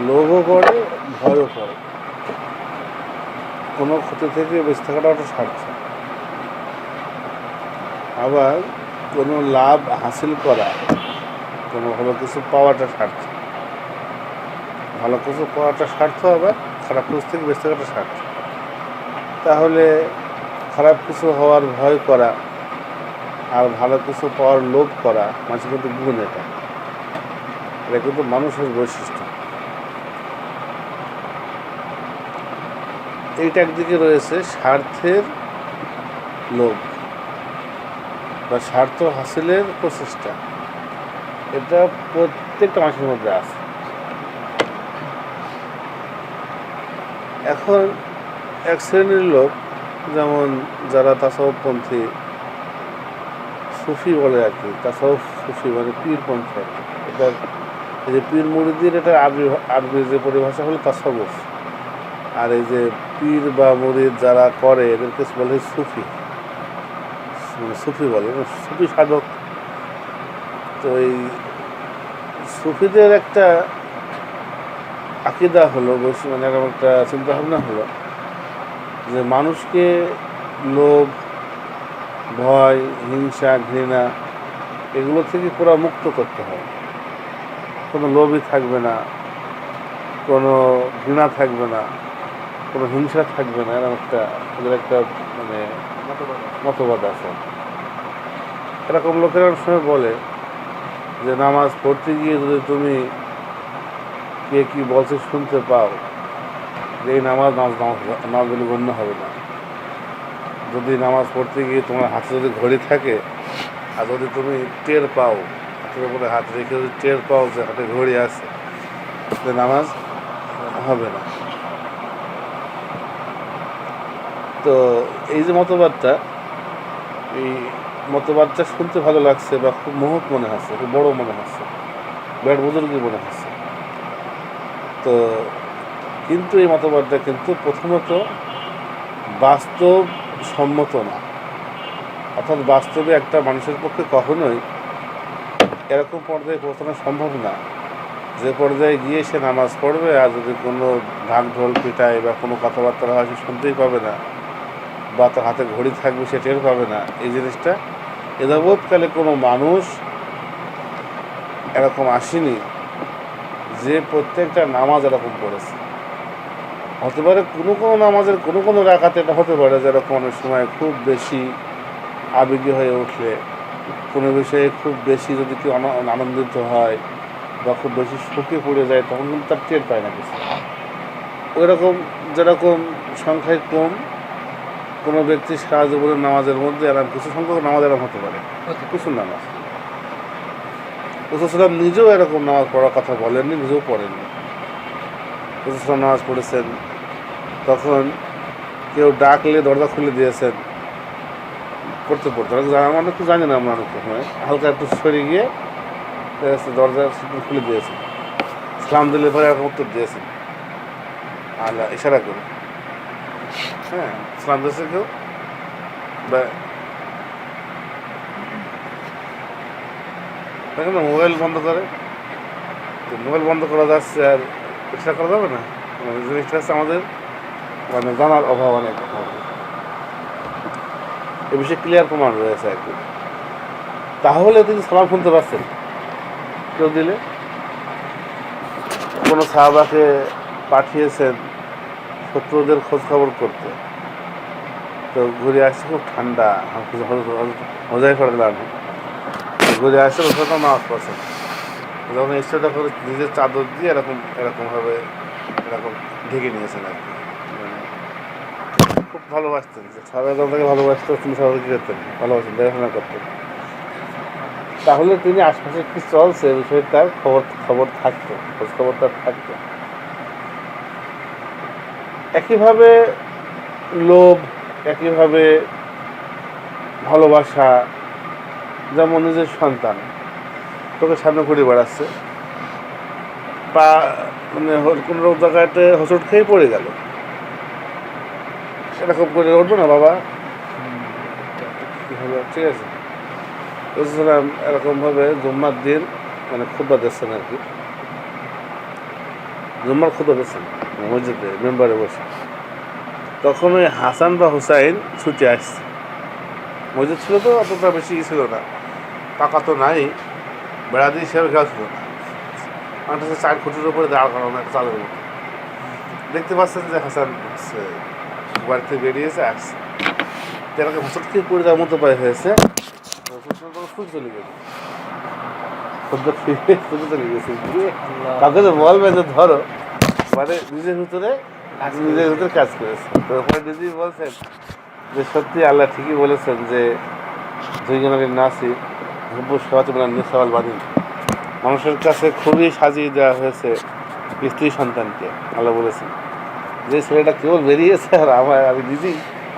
লোভও করে, ভয়ও করে। কোনো ক্ষতি থেকে বেঁচে থাকাটা একটা স্বার্থ। আবার কোনো লাভ হাসিল করা, কোনো ভালো কিছু পাওয়াটা স্বার্থ। ভালো কিছু পাওয়াটা স্বার্থ, আবার খারাপ কিছু থেকে বেঁচে থাকাটা স্বার্থ। তাহলে খারাপ কিছু হওয়ার ভয় করা আর ভালো কিছু পাওয়ার লোভ করা মানুষের কিন্তু গুণ। এটা কিন্তু মানুষের বৈশিষ্ট্য। এইটা একদিকে রয়েছে স্বার্থের লোভ বা স্বার্থ হাসিলের প্রচেষ্টা। এটা প্রত্যেকটা মানুষের মধ্যে আছে। এখন এক শ্রেণীর লোক, যেমন যারা তাসাউফপন্থী, সুফি বলে আর কি, তাসাউফ সুফি মানে পীরপন্থী আর কি। এটা এই যে পীর মুরিদির, এটা আরবি যে পরিভাষা হলো তাসাউফ। আর এই যে পীর বা মুরিদ যারা করে এদেরকে বলে সুফি, সুফি বলে, সুফি সাধক। তো এই সুফিদের একটা আকিদা হলো, মানে এরকম একটা চিন্তাভাবনা হলো যে মানুষকে লোভ, ভয়, হিংসা, ঘৃণা এগুলো থেকে পুরো মুক্ত করতে হয়। কোনো লোভই থাকবে না, কোনো ঘৃণা থাকবে না, কোনো হিংসা থাকবে না, এরকম একটা ওদের একটা মানে মতবাদ আছে। এরকম লোকেরা অনেক সময় বলে যে নামাজ পড়তে গিয়ে যদি তুমি কে কী বলছে শুনতে পাও, যে এই নামাজ গণ্য হবে না। যদি নামাজ পড়তে গিয়ে তোমার হাতে যদি ঘড়ি থাকে আর যদি তুমি টের পাও, হাতের উপরে হাত রেখে যদি টের পাও যে হাতে ঘড়ি আছে, তাহলে নামাজ হবে না। তো এই যে মতবাদটা, এই মতবাদটা শুনতে ভালো লাগছে বা খুব মহৎ মনে হচ্ছে, খুব বড় মনে হচ্ছে, বিরাট বুজুর্গই মনে হচ্ছে। তো কিন্তু এই মতবাদটা কিন্তু প্রথমত বাস্তবসম্মত না। অর্থাৎ বাস্তবে একটা মানুষের পক্ষে কখনোই এরকম পর্যায়ে পৌঁছানো সম্ভব না যে পর্যায়ে গিয়ে সে নামাজ পড়বে আর যদি কোনো ঢাক ঢোল পিটায় বা কোনো কথাবার্তা হয় সে শুনতেই পাবে না, বা তার হাতে ঘড়ি থাকবে সে টের পাবে না। এই জিনিসটা এযাবৎকালে কোনো মানুষ এরকম আসেনি যে প্রত্যেকটা নামাজ এরকম পড়েছে। হতে পারে কোনো নামাজের কোনো রাকাতে এটা হতে পারে যে এরকম অনেক সময় খুব বেশি আবেগী হয়ে উঠলে, কোনো বিষয়ে খুব বেশি যদি কেউ আনন্দিত হয় বা খুব বেশি শোকে পড়ে যায়, তখন কিন্তু তার টের পায় না কিছু। ওই রকম যেরকম সংখ্যায় কম কোনো ব্যক্তি সারা জীবনের নামাজের মধ্যে এরকম কিছু সংখ্যক নামাজ এরকম হতে পারে, কিছু নামাজ। রসুলাম নিজেও এরকম নামাজ পড়ার কথা বলেননি, নিজেও পড়েননি। রসুলাম নামাজ পড়েছেন, তখন কেউ ডাকলে দরজা খুলে দিয়েছেন পড়তে পড়তে। আমরা একটু জানি না, আমরা অনেক সময় হালকা একটু সরে গিয়ে দরজা খুলে দিয়েছেন, সালাম দিলে পরে এরকম উত্তর দিয়েছেন আল্লাহ ইশারা করে। হ্যাঁ, সালাম দিয়েছে কেউ বা দেখেন না, মোবাইল বন্ধ করে, তো মোবাইল বন্ধ করা যাচ্ছে আর ইশারা করা যাবে না। জিনিসটা হচ্ছে আমাদের মানে জানার অভাব অনেক। এ বিষয়ে ক্লিয়ার প্রমাণ রয়েছে আর কি। তাহলে তিনি সালাম শুনতে পাচ্ছেন কেউ দিলে। কোনো সাহাবাকে পাঠিয়েছেন শত্রুদের খোঁজ খবর করতে, তো ঘুরে আসছে খুব ঠান্ডা, মজাই করে দিলাম, ঘুরে আসছে ওখানে নামাজ পড়ছেন। যখন ইচ্ছাটা করে নিজের চাদর দিয়ে এরকমভাবে এরকম ঢেকে নিয়েছেন আর কি। মানে খুব ভালোবাসতেন, সবাই তাকে ভালোবাসতেন, তিনি সবাই কী করতেন, ভালোবাসতেন, দেখাশোনা করতেন। তাহলে তিনি আশপাশে কি চলছে এ বিষয়ে তার খবর থাকতো, খোঁজ খবর তার থাকতো। একইভাবে লোভ, একইভাবে ভালোবাসা, যেমন নিজের সন্তান তোকে সামনে ঘুরে বেড়াচ্ছে, বা মানে কোনো জায়গাতে হোঁচট খেয়ে পড়ে গেল, এরকম করে উঠবে না বাবা, ঠিক আছে। বুঝলাম, এরকমভাবে জুম্মার দিন মানে খুতবা দিচ্ছেন আর কি। জুম্মার খুতবা দিচ্ছেন মসজিদে মেম্বারে বসে, তখন ওই হাসান বা হুসাইন ছুটে আসছে। মসজিদ ছিল তো অতটা বেশি ছিল না, টাকা তো নাই, বেড়া দিয়ে হিসাবে খেলা ছিল না, আমার কাছে 4 ফুটের উপরে দাঁড় করানো একটা চালের মতো। দেখতে পাচ্ছেন যে হাসান বাড়ি থেকে বেরিয়েছে, আসছে, তেনাকে হোসট খেয়ে পড়ে যাওয়ার মতো পায়ে হয়েছে, ফুল চলে গেছে, চলে গেছে। কাউকে তো বলবে যে ধরো, মানে নিজের ভিতরে কাজ করেছে। তো ওখানে নিজেই বলছেন যে সত্যি আল্লাহ ঠিকই বলেছেন যে দুইজনের নাসি হুব্বু সওয়াত মিনান নিসাওয়াল বানিন, মানুষের কাছে খুবই সাজিয়ে দেওয়া হয়েছে স্ত্রী সন্তানকে। আল্লাহ বলেছেন যে ছেলেটা কেবল বেরিয়েছে আর আমি নিজেই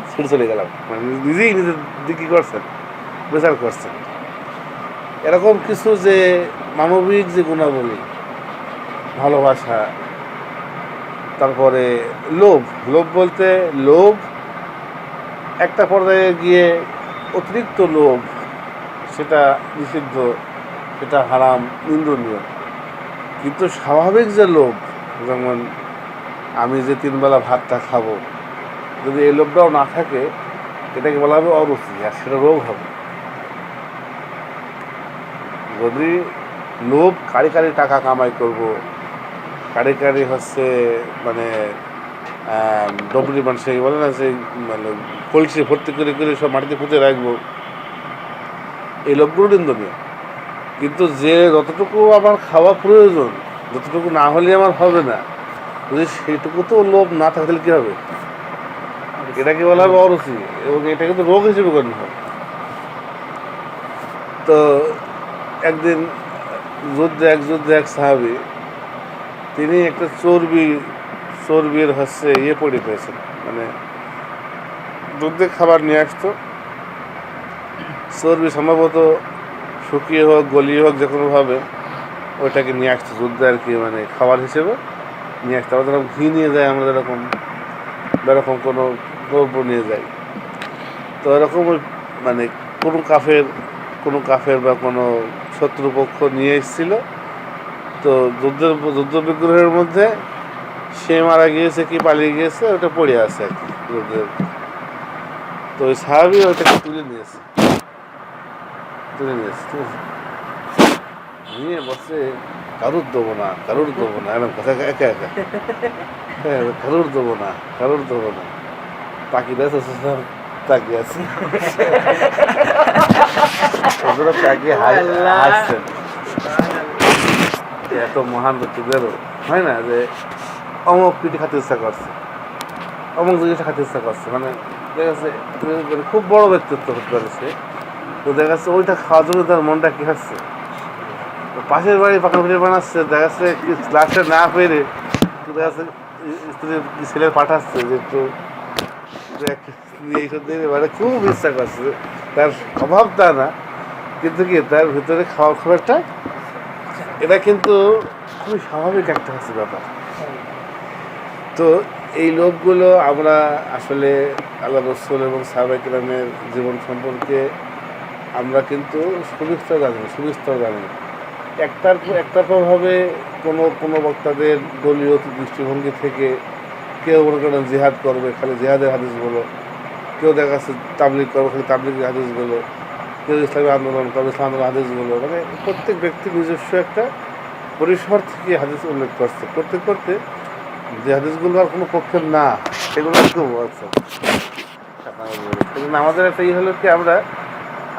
ছুটে চলে গেলাম, মানে নিজেই নিজের দিকে করছেন, বিচার করছেন। এরকম কিছু যে মানবিক যে গুণাবলী, ভালোবাসা, তারপরে লোভ, লোভ বলতে লোভ একটা পর্যায়ে গিয়ে অতিরিক্ত লোভ, সেটা নিষিদ্ধ, সেটা হারাম, নিন্দনীয়। কিন্তু স্বাভাবিক যে লোভ, যেমন আমি যে 3 বেলা ভাতটা খাবো, যদি এই লোভটাও না থাকে, এটাকে বলা হবে অরুচি, আর সেটা রোগ হবে। যদি লোভ কারি কারি টাকা কামাই করব, কারি কারি হচ্ছে মানে ডবরি মানুষ বলে না, সেই মানে কলসি ভর্তি করে করে সব মাটিতে পুঁতে রাখবো, এই লোভগুলো নিন্দনীয়। কিন্তু যে যতটুকু আমার খাওয়া প্রয়োজন, যতটুকু না হলে আমার হবে না, যদি সেইটুকু তো লোভ না থাকে তাহলে কী হবে? এটাকে বলা হবে অরুচি, এবং এটা কিন্তু রোগ হিসেবে গণ্য হবে। তো একদিন এক যুদ্ধে এক সাহাবী, তিনি একটা চর্বির হচ্ছে পড়ে পেয়েছেন, মানে যুদ্ধে খাবার নিয়ে আসতো, চর্বি সম্ভবত শুকিয়ে হোক গলিয়ে হোক যে কোনোভাবে ওইটাকে নিয়ে আসতো যুদ্ধে আর কি, মানে খাবার হিসেবে নিয়ে আসতো। আমরা যেরকম ঘি নিয়ে যাই, আমরা যেরকম এরকম কোনো দ্রব্য নিয়ে যাই, তো এরকম মানে কোনো কাফের বা কোনো শত্রুপক্ষ নিয়ে এসেছিল। তো যুদ্ধ বিগ্রহের মধ্যে সে মারা গিয়েছে কি পালিয়ে গিয়েছে, ওটা পড়ে আছে আর কি যুদ্ধের। তো ওই সাহাবী ওইটাকে তুলে নিয়েছে, ঠিক আছে, নিয়ে বসে কারুর দেবো না এরকম কথা, একা হ্যাঁ, কারুর দেবো না তাকিয়ে আছে, তাকিয়ে আছে, তাকিয়ে হাসছেন। এত মহান ব্যক্তিদেরও হয় না যে অমুক পিঠে খাতে ইচ্ছা করছে, অমুক জিনিসটা খাতে ইচ্ছা করছে, মানে দেখা যাচ্ছে খুব বড় ব্যক্তিত্ব হতে পারছে, তো দেখা যাচ্ছে ওইটা খাওয়ার জন্য তার মনটা কী হচ্ছে, পাশের বাড়ি পাকা পিঠে বানাচ্ছে, দেখা যাচ্ছে ক্লাসে না পেরে দেখা যাচ্ছে স্ত্রীর ছেলে পাঠাচ্ছে যে একটু এইসব দিয়ে, মানে খুব ইচ্ছা করছে, তার অভাব তা না, কিন্তু কি তার ভিতরে খাওয়ার খুব একটা, এটা কিন্তু খুবই স্বাভাবিক একটা হচ্ছে ব্যাপার। তো এই লোকগুলো আমরা আসলে আল্লাহ রাসূল এবং সাহাবায়ে কেরামের জীবন সম্পর্কে আমরা কিন্তু সুবিস্তর জানি। একতরফাভাবে কোনো বক্তাদের দলীয় দৃষ্টিভঙ্গি থেকে কেউ মনে করেন জিহাদ করবে, খালি জিহাদের হাদিস বলো, কেউ দেখা যাচ্ছে তাবলিগ করবে, খালি তাবলিগের হাদিস বলো, কেউ ইসলামী আন্দোলন করবে, ইসলাম আন্দোলন হাদিস বলো, মানে প্রত্যেক ব্যক্তির নিজস্ব একটা পরিসর থেকে হাদিস উল্লেখ করতে যে হাদিসগুলো আর কোনো পক্ষের না, সেগুলো কেউ বলছে। সেজন্য আমাদের একটা হলো কি,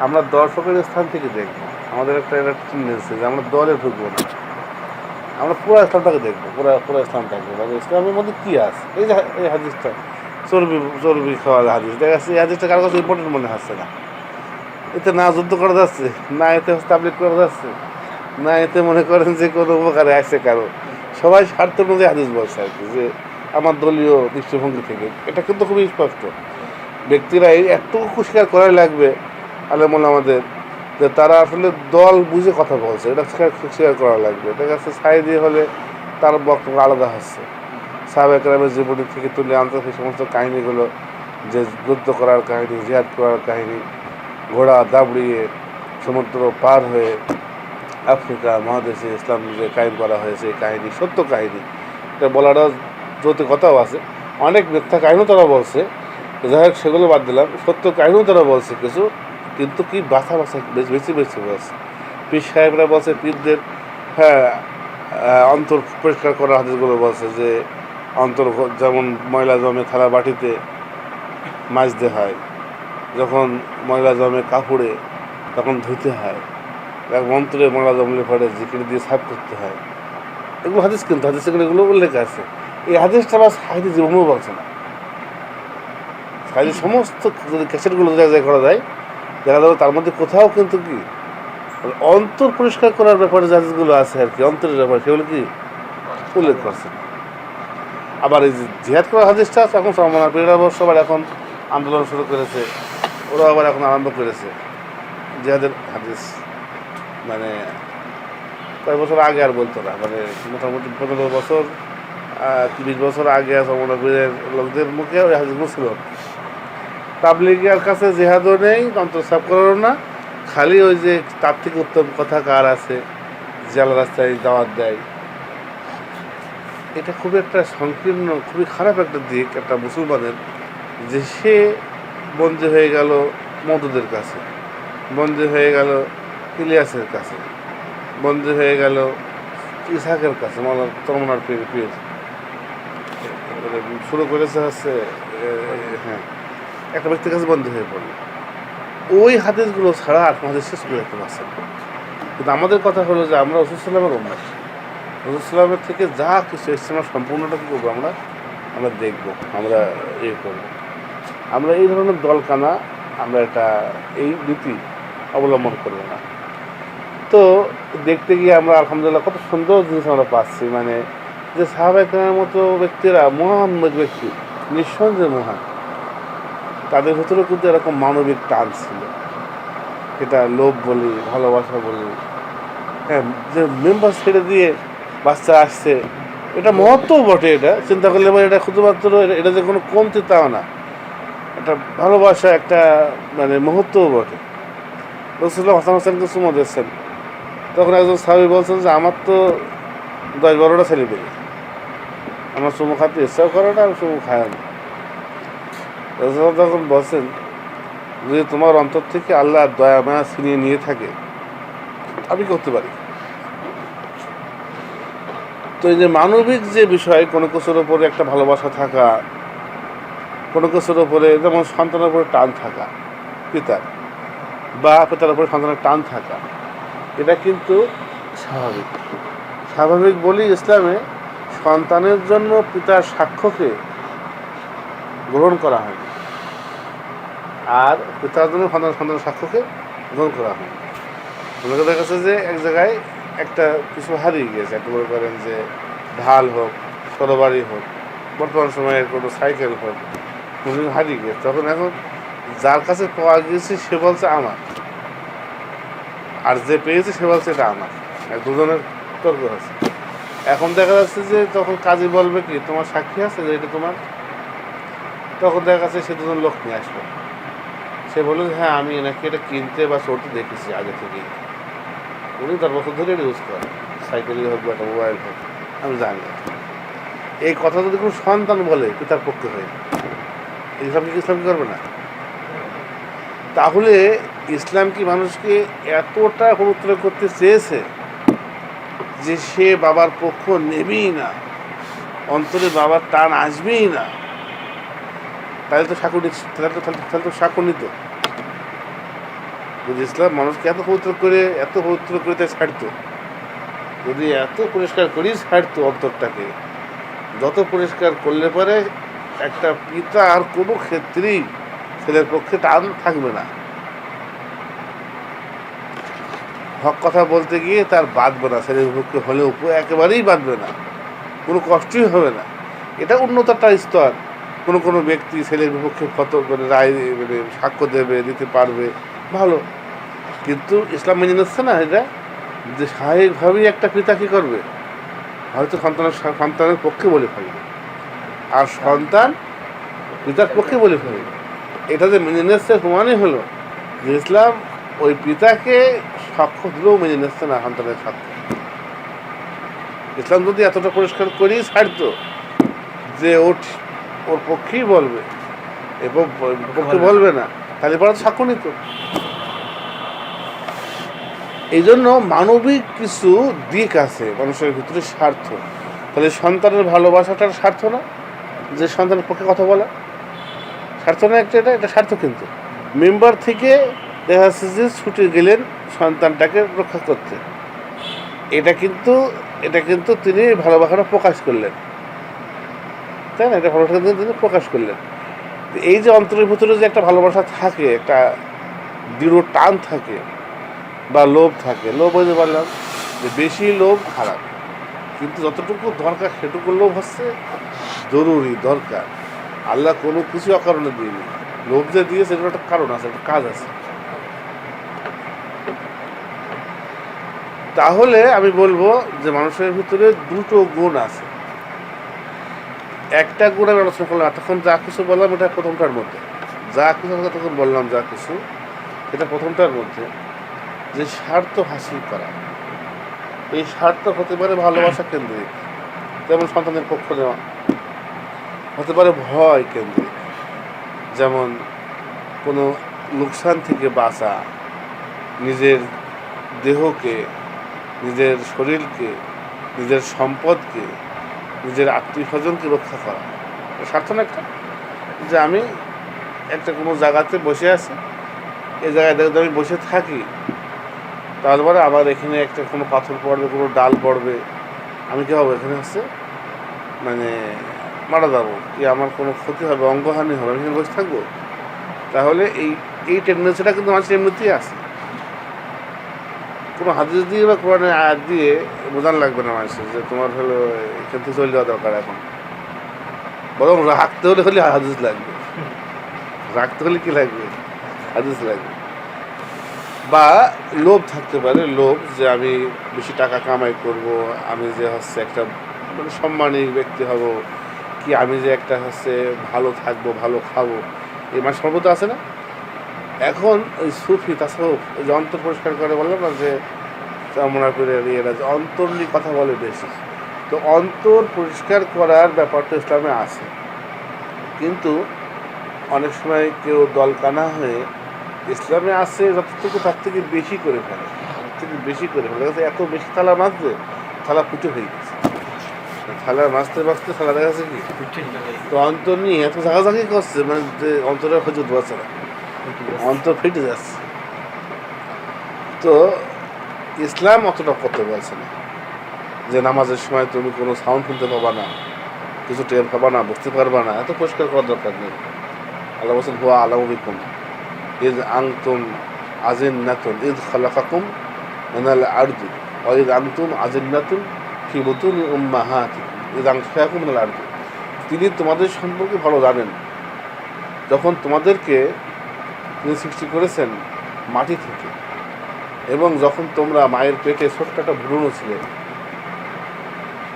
আমরা দর্শকের স্থান থেকে দেখবো, আমাদের একটা টেন্ডেন্সি যে আমরা দলে ঢুকবো না, আমরা পুরো ইসলামটাকে দেখবো, পুরো ইসলামটাকে, মানে ইসলামের মধ্যে কী আছে। এই হাদিসটা চর্বি খাওয়ার হাদিস, দেখা যাচ্ছে এই হাদিসটা কারো কাছে ইম্পর্টেন্ট মনে হচ্ছে না, এতে না যুদ্ধ করা যাচ্ছে, না এতে তাবলীগ করা যাচ্ছে, না এতে মনে করেন যে কোনো উপকারে আসছে কারো, সবাই স্বার্থ অনুযায়ী হাদিস বলছে আর কি, যে আমার দলীয় দৃষ্টিভঙ্গি থেকে। এটা কিন্তু খুবই স্পষ্ট, ব্যক্তিরা এই একটুকু স্বীকার করাই লাগবে আলেমুল আমাদের, যে তারা আসলে দল বুঝে কথা বলছে, এটা স্বীকার করা লাগবে। দেখা যাচ্ছে সাইদি হলে তার বক্তব্য আলাদা হচ্ছে, সাহাবায়ে কেরামের জীবনী থেকে তুলে আনতে সেই সমস্ত কাহিনিগুলো, যে যুদ্ধ করার কাহিনী, জিহাদ করার কাহিনী, ঘোড়া দাবড়িয়ে সমুদ্র পার হয়ে আফ্রিকা মহাদেশে ইসলাম যে কায়েম করা হয়েছে, এই কাহিনী সত্য কাহিনী, এটা বলাটা যৌতিকতাও আছে। অনেক মিথ্যা কাহিনীও তারা বলছে, যাই হোক সেগুলো বাদ দিলাম। সত্য কাহিনীও তারা বলছে কিছু, কিন্তু কি বাছা বাছা বেশি বেশি বলছে। পীর সাহেবরা বলছে পীরদের, হ্যাঁ, অন্তর পরিষ্কার করার হাদিসগুলো বলছে যে অন্তর যেমন ময়লা জমে থালা বাটিতে মাজতে হয়, যখন ময়লা জমে কাপড়ে তখন ধুতে হয়, অন্তরে ময়লা জমলে পরে জিকির দিয়ে সাফ করতে হয়। এগুলো হাদিস, কিন্তু হাদিসে এগুলো উল্লেখ আছে। এই হাদিসটা আবার সাহিত্য জীবনেও বলছে না। সাহিত্য সমস্ত যদি ক্যাসেটগুলো জায়গায় করা যায়, দেখা যাবে তার মধ্যে কোথাও কিন্তু কি অন্তর পরিষ্কার করার ব্যাপারে যে হাদিসগুলো আছে আর কি, অন্তরের ব্যাপারে সেগুলো কি উল্লেখ করছে। আবার এই যে জিহাদ করার হাদিসটা আছে, এখন সমানা পীড়া অবশ্য আবার এখন আন্দোলন শুরু করেছে, ওরা আবার এখন আরম্ভ করেছে জিহাদের হাদিস। মানে কয়েক বছর আগে আর বলতো না, মানে মোটামুটি 15 বছর 20 বছর আগে সমনাপীরের লোকদের মুখে ওই হাদিসগুলো ছিল। তাবলিগের কাছে জিহাদও নেই, অন্তর সাফ করারও না, খালি ওই যে তার থেকে উত্তম কথা কার আছে, জাল রাস্তায় দাওয়াত দেয়। এটা খুবই একটা সংকীর্ণ, খুবই খারাপ একটা দিক একটা মুসলমানের, যে সে বন্দী হয়ে গেল মওদুদের কাছে, বন্দী হয়ে গেল ইলিয়াসের কাছে, বন্দী হয়ে গেল ইসহাকের কাছে, তরমনার পীর শুরু করেছে হচ্ছে, হ্যাঁ, একটা ব্যক্তির কাছে বন্দী হয়ে পড়ল। ওই হাদিসগুলো ছাড়া আর কোনো হাদিস শেষ করে রাখতে পারছে না। কিন্তু আমাদের কথা হলো যে আমরা রাসূল সাল্লাল্লাহু আলাইহি ওয়াসাল্লামের উম্মত, রাসূল সাল্লাল্লাহু আলাইহি থেকে যা কিছু এসেছে আমরা সম্পূর্ণটা কী করবো, আমরা দেখবো, আমরা করবো। আমরা এই ধরনের দলকানা, আমরা এটা এই নীতি অবলম্বন করবো না। তো দেখতে গিয়ে আমরা আলহামদুলিল্লাহ কত সুন্দর জিনিস আমরা পাচ্ছি, মানে যে সাহাবায়ে কেরামের মতো ব্যক্তিরা মহান ব্যক্তি, নিঃসন্দেহে মহান, তাদের ভিতরে কিন্তু এরকম মানবিক টান ছিল। এটা লোভ বলি, ভালোবাসা বলি, হ্যাঁ, যে মেম্বার ছেড়ে দিয়ে বাচ্চা আসছে, এটা মহত্ব বটে। এটা চিন্তা করলে এটা শুধুমাত্র এটা যে কোনো কমতি তাও না, একটা ভালোবাসা, একটা মানে মহত্বও বটে। রাসূলুল্লাহ হাসান হোসেনকে চুমো দিচ্ছেন, তখন একজন সাহাবী বলছেন যে আমার তো 10-12টা ছেলে পেলে, আমার চুমো খাতে ইচ্ছাও করে না, আমি চুমো খাই না। রাসূলুল্লাহ তখন বলছেন, যদি তোমার অন্তর থেকে আল্লাহ দয়া মায়া ছিনিয়ে নিয়ে থাকে আমি করতে পারি। তো এই যে মানবিক যে বিষয়, কোনো কিছুর ওপরে একটা ভালোবাসা থাকা, কোনো কিছুর ওপরে যেমন সন্তানের উপরে টান থাকা, পিতার বা পিতার উপরে সন্তানের টান থাকা, এটা কিন্তু স্বাভাবিক। স্বাভাবিক বলি ইসলামে সন্তানের জন্য পিতার সাক্ষ্যকে গ্রহণ করা হয়, আর পিতার জন্য সন্তানের সাক্ষ্যকে গ্রহণ করা হয়। আমাকে দেখা গেছে যে এক জায়গায় একটা কিছু হারিয়ে গিয়েছে, একটা মনে করেন যে ঢাল হোক, তরবারি হোক, বর্তমান সময়ের কোনো সাইকেল হোক, কোনো হারিয়ে গিয়েছে, তখন এখন যার কাছে পাওয়া গিয়েছে সে বলছে আমার, আর যে পেয়েছে সে বলছে এটা আমার, দুজনের তর্ক আছে। এখন দেখা যাচ্ছে যে তখন কাজী বলবে কি তোমার সাক্ষী আছে যে এটা তোমার, তখন দেখা যাচ্ছে সে দুজন লোক নিয়ে আসলো, সে বলল হ্যাঁ আমি এনাকে এটা কিনতে বা চলতে দেখেছি আগে থেকেই, উনি 10 বছর ধরে এটা ইউজ করেন, সাইকেলই হোক বা একটা মোবাইল হোক, আমি জানি। এই কথা যদি কোনো সন্তান বলে পিতার পক্ষে হয়ে, ইসলাম কি করবে না? তাহলে ইসলাম কি মানুষকে এতটা পবিত্র করতে চেয়েছে যে সে বাবার পক্ষ নেবেই না, অন্তরে বাবার টান আসবেই না, তাহলে তো সাক্ষ্য নিত। যদি ইসলাম মানুষকে এত পবিত্র করে তাই ছাড়তো, যদি এত পরিষ্কার করেই ছাড়তো অন্তরটাকে, যত পরিষ্কার করলে পরে একটা পিতা আর কোনো ক্ষেত্রেই ছেলের পক্ষে টান থাকবে না, হক কথা বলতে গিয়ে তার বাঁধবে না, ছেলের পক্ষে হলেও একেবারেই বাঁধবে না, কোনো কষ্টই হবে না। এটা উন্নত একটা স্তর। কোনো ব্যক্তি ছেলের বিপক্ষে কত মানে রায় মানে সাক্ষ্য দিতে পারবে, ভালো। কিন্তু ইসলাম মেনে নিচ্ছে না এটা, যে স্বাভাবিকভাবেই একটা পিতা কী করবে, হয়তো সন্তানের পক্ষে বলে ফেলবে, আর সন্তান পিতার পক্ষে বলে ফেলবে। এটা যে মেনে নিচ্ছে প্রমাণই হলো যে ইসলাম ওই পিতাকে সাক্ষ্য দিলেও মেনে নিচ্ছে না সন্তানের সাক্ষ্য। ইসলাম যদি এতটা পরিষ্কার করেই ছাড়তো যে ওর পক্ষেই বলবে এবং পক্ষে বলবে না, তাহলে পরে তো সাক্ষ্য নিত। এই জন্য মানবিক কিছু দিক আছে মানুষের ভিতরে স্বার্থ। তাহলে সন্তানের ভালোবাসাটার স্বার্থ না, যে সন্তানের পক্ষে কথা বলা স্বার্থ না, এটা স্বার্থ। কিন্তু মেম্বার থেকে দেখা যাচ্ছে যে ছুটে গেলেন সন্তানটাকে রক্ষা করতে, এটা কিন্তু তিনি ভালোবাসাটা প্রকাশ করলেন, তাই না? এটা ভালোবাসা তিনি প্রকাশ করলেন। এই যে অন্তরের ভিতরে যে একটা ভালোবাসা থাকে, একটা দৃঢ় টান থাকে বা লোভ থাকে, লোভ বলতে পারলাম যে বেশি লোভ খারাপ, কিন্তু যতটুকু দরকার সেটুকু লোভ হচ্ছে জরুরি, দরকার। আল্লাহ কোনো কিছু অকারণে দিইনি, লোভ যে দিয়েছে এগুলো একটা কারণ আছে, একটা কাজ আছে। তাহলে আমি বলবো যে মানুষের ভিতরে দুটো গুণ আছে। একটা গুণ আমি আলোচনা করলাম, এতক্ষণ যা কিছু বললাম এটা প্রথমটার মধ্যে, যা কিছু তখন বললাম যা কিছু, এটা প্রথমটার মধ্যে, যে স্বার্থ হাসিল করা। এই স্বার্থ হতে পারে ভালোবাসা কেন্দ্রিক, যেমন সন্তানের পক্ষ নেওয়া, হতে পারে ভয় কেন্দ্রিক, যেমন কোনো লোকসান থেকে বাঁচা, নিজের দেহকে, নিজের শরীরকে, নিজের সম্পদকে, নিজের আত্মীয় স্বজনকে রক্ষা করা। স্বার্থ না একটা, যে আমি একটা কোনো জায়গাতে বসে আছি, এই জায়গায় যদি আমি বসে থাকি তাহলে পরে আবার এখানে একটা কোনো পাথর পড়বে, কোনো ডাল পড়বে, আমি কী হবো, এখানে হচ্ছে মানে মারা যাবো, কি আমার কোনো ক্ষতি হবে, অঙ্গহানি হবে, আমি এখানে বসে থাকবো। তাহলে এই টেন্ডেন্সিটা কিন্তু মানুষের এমনিতেই আছে। কোনো হাদিস দিয়ে বা কোরআনের আয়াত দিয়ে বোঝান লাগবে না মানুষের যে তোমার হলো এখান থেকে চলে যাওয়া দরকার এখন, বরং রাখতে হলে হাদিস লাগবে, রাখতে হলে কি লাগবে, হাদিস লাগবে। বা লোভ থাকতে পারে, লোভ যে আমি বেশি টাকা কামাই করব, আমি যে হচ্ছে একটা মানে সম্মানী ব্যক্তি হব, কি আমি যে একটা হচ্ছে ভালো থাকবো, ভালো খাবো, এই মানে সর্বদা আছে না। এখন ওই সুফি তাসাউফ, ওই যে অন্তর পরিষ্কার করে বললাম না যে মনে করে এরা যে অন্তর নিয়ে কথা বলে বেশি, তো অন্তর পরিষ্কার করার ব্যাপারটা ইসলামে আছে, কিন্তু অনেক সময় কেউ দলকানা হয়ে ইসলামে আছে যতটুকু তার থেকে বেশি করে ফেলে, এত বেশি থালা মাছবে, থালা ফুটে হয়ে গেছে, থালা মাছতে থালা দেখা যাচ্ছে কি, তো অন্তর নিয়ে এত জাগাজাগি করছে, মানে যে অন্তরের হয়তো বাচ্চা না, অন্তর ফেটে যাচ্ছে। তো ইসলাম অতটা করতে বলছে না যে নামাজের সময় তুমি কোনো সাউন্ড শুনতে পাবা না, কিছু টের পাবা না, বুঝতে পারবা না, এত পরিষ্কার করার দরকার নেই। আল্লাহ বলছেন হুয়া আলামু বিকুম ইদ আনতুম আজিন্নাতুন ইদ খালাকাকুম মিনাল আরদি ওয়া ইদ আনতুম আজিন্নাতুন ফি বুতুনি উম্মাহাতিকুম ইদ আনশাকুম মিনাল আরদি। তিনি তোমাদের সম্পর্কে ভালো জানেন, যখন তোমাদেরকে তিনি সৃষ্টি করেছেন মাটি থেকে, এবং যখন তোমরা মায়ের পেটে ছোট্ট একটা ভ্রূণ ছিলে,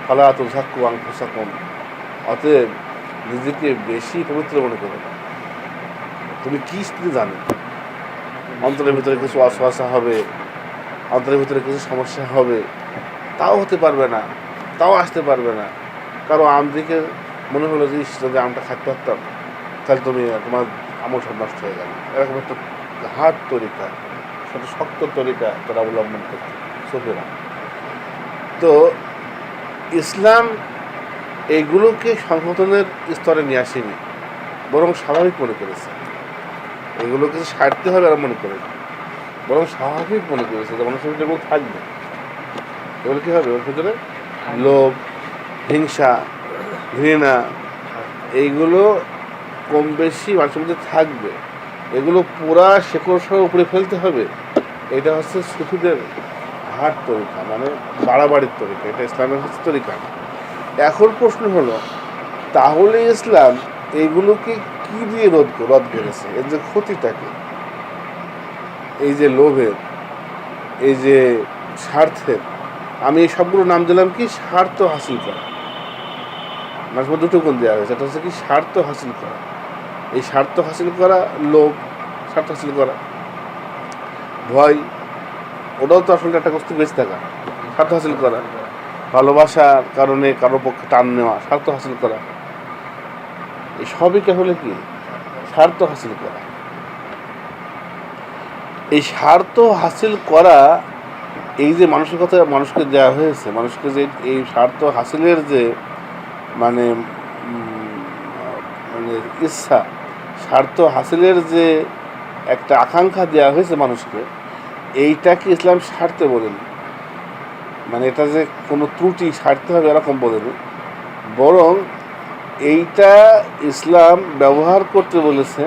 ফালা তুযাক্কু আনফুসাকুম, অতএব নিজেকে বেশি পবিত্র মনে করো না। তুমি কি স্ত্রী জানো, অন্তরের ভিতরে কিছু অসহসা হবে, অন্তরের ভিতরে কিছু সমস্যা হবে, তাও হতে পারবে না, তাও আসতে পারবে না। কারো আম দিকে মনে হলো যে যদি আমটা খাইতে পারতাম, তাহলে তোমার আমল সব নষ্ট হয়ে গেল। এরকম একটা হার্ড তরিকা, সেটা শক্ত তরিকা তারা অবলম্বন করত সুফিরা। তো ইসলাম এইগুলোকে সংশোধনের স্তরে নিয়ে আসেনি, বরং স্বাভাবিক মনে করেছে। এগুলোকে সারতে হবে আর মনে করে, বরং স্বাভাবিক মনে করেছে যে মানুষের ভিতরে এগুলো থাকবে। এগুলো কী হবে, ওর ভিতরে লোভ, হিংসা, ঘৃণা, এইগুলো কম বেশি মানুষের মধ্যে থাকবে। এগুলো পুরা শেকড় সহ উপরে ফেলতে হবে। এটা হচ্ছে সুফিদের হাট তরিকা, মানে বাড়াবাড়ির তরিকা, এটা ইসলামের হচ্ছে তরিকা। এখন প্রশ্ন হলো, তাহলে ইসলাম এইগুলোকে কি দিয়ে রোধ করেছে? এর যে ক্ষতিটাকে, এই যে লোভের, এই যে স্বার্থের, আমি এই সবগুলো নাম দিলাম কি, স্বার্থ হাসিল করা। মাঝে মধ্যে দুটো গুণ দেওয়া হয়েছে, এটা হচ্ছে কি স্বার্থ হাসিল করা। এই স্বার্থ হাসিল করা, লোভ, স্বার্থ হাসিল করা, ভয়, ওটাও তো আসলে একটা বস্তু বেঁচে থাকা, স্বার্থ হাসিল করা। ভালোবাসার কারণে কারো পক্ষে টান নেওয়া, স্বার্থ হাসিল করা, এই সবই হলে কি স্বার্থ হাসিল করা। এই স্বার্থ হাসিল করা, এই যে মানসিকতা মানুষকে দেওয়া হয়েছে, মানুষকে যে এই স্বার্থ হাসিলের যে মানে মানে ইচ্ছা, স্বার্থ হাসিলের যে একটা আকাঙ্ক্ষা দেওয়া হয়েছে মানুষকে, এইটাকে ইসলাম স্বার্থে বলেনি। মানে এটা যে কোনো ত্রুটি স্বার্থে হবে এরকম বলেনি, বরং এইটা ইসলাম ব্যবহার করতে বলেছে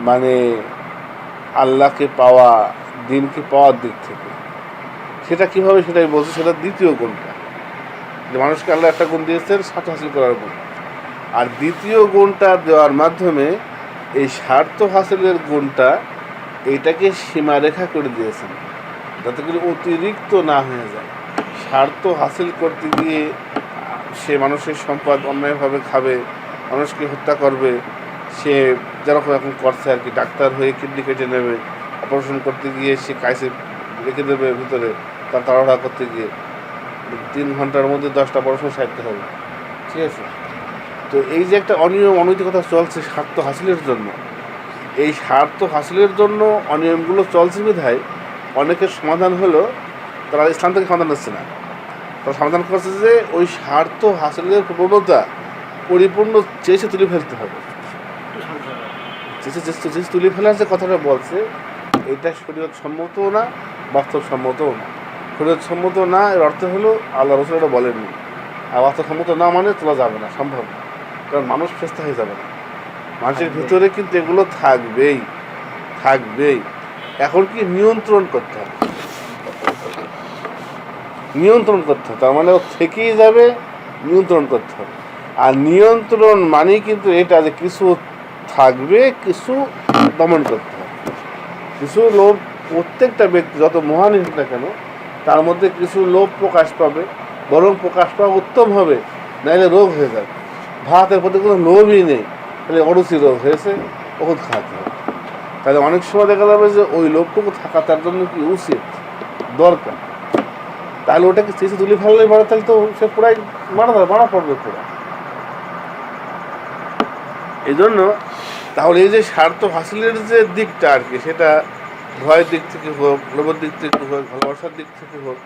মানে আল্লাহকে পাওয়া, দিনকে পাওয়ার দিক থেকে। সেটা কীভাবে সেটাই বলছে, সেটা দ্বিতীয় গুণটা, যে মানুষকে আল্লাহ একটা গুণ দিয়েছেন স্বার্থ হাসিল করার গুণ, আর দ্বিতীয় গুণটা দেওয়ার মাধ্যমে এই স্বার্থ হাসিলের গুণটা এইটাকে সীমারেখা করে দিয়েছেন, যাতে করে অতিরিক্ত না হয়ে যায়। স্বার্থ হাসিল করতে গিয়ে সে মানুষের সম্পদ অন্যায়ভাবে খাবে, মানুষকে হত্যা করবে, সে যেরকম এখন করছে আর কি, ডাক্তার হয়ে কিডনি কেটে নেবে, অপারেশন করতে গিয়ে সে কাইসে রেখে দেবে ভিতরে, তার তাড়াহুড়া করতে গিয়ে 3 ঘন্টার মধ্যে 10টা অপারেশন সারতে হবে, ঠিক আছে। তো এই যে একটা অনিয়ম অনৈতিকতা চলছে স্বার্থ হাসিলের জন্য, এই স্বার্থ হাসিলের জন্য অনিয়মগুলো চলছে বিধায় অনেকের সমাধান হলো তারা ইসলাম থেকে সমাধান হচ্ছে না, তারা সমাধান করছে যে ওই স্বার্থ হাসিলের প্রবণতা পরিপূর্ণ চেষ্টা তুলে ফেলতে হবে। চেষ্টা তুলে ফেলার যে কথাটা বলছে, এটা শরীয়ত সম্মতও না, বাস্তবসম্মতও না। শরীয়ত সম্মত না এর অর্থ হলো আল্লাহ রাসূল এটা বলেননি, আর বাস্তবসম্মত না মানে তোলা যাবে না, সম্ভব না, কারণ মানুষ ফেস্তা হয়ে যাবে না, মানুষের ভিতরে কিন্তু এগুলো থাকবেই থাকবেই। এখন কি নিয়ন্ত্রণ করতে হবে, নিয়ন্ত্রণ করতে হবে, তার মানে ও থেকেই যাবে, নিয়ন্ত্রণ করতে হবে। আর নিয়ন্ত্রণ মানেই কিন্তু এটা যে কিছু থাকবে, কিছু দমন করতে হবে। কিছু লোভ, প্রত্যেকটা ব্যক্তি যত মহান হোক না কেন, তার মধ্যে কিছু লোভ প্রকাশ পাবে, বরং প্রকাশ পাওয়া উত্তম হবে, নাইলে রোগ হয়ে যাবে। ভাতের প্রতি কোনো লোভই নেই, তাহলে অরুচি রোগ হয়েছে, ওষুধ খাওয়াতে হবে। তাহলে অনেক সময় দেখা যাবে যে ওই লোভটুকু থাকা তার জন্য কি উচিত, দরকার, তাহলে ওটাকে চেঁচে তুলে ফেললে মারা, তাহলে তো সে পুরাই মারা পড়বে পুরা। এই জন্য তাহলে এই যে স্বার্থ হাসিলের যে দিকটা আর কি, সেটা ভয়ের দিক থেকে হোক, লোভের দিক থেকে হোক, ভালোবাসার দিক থেকে হোক,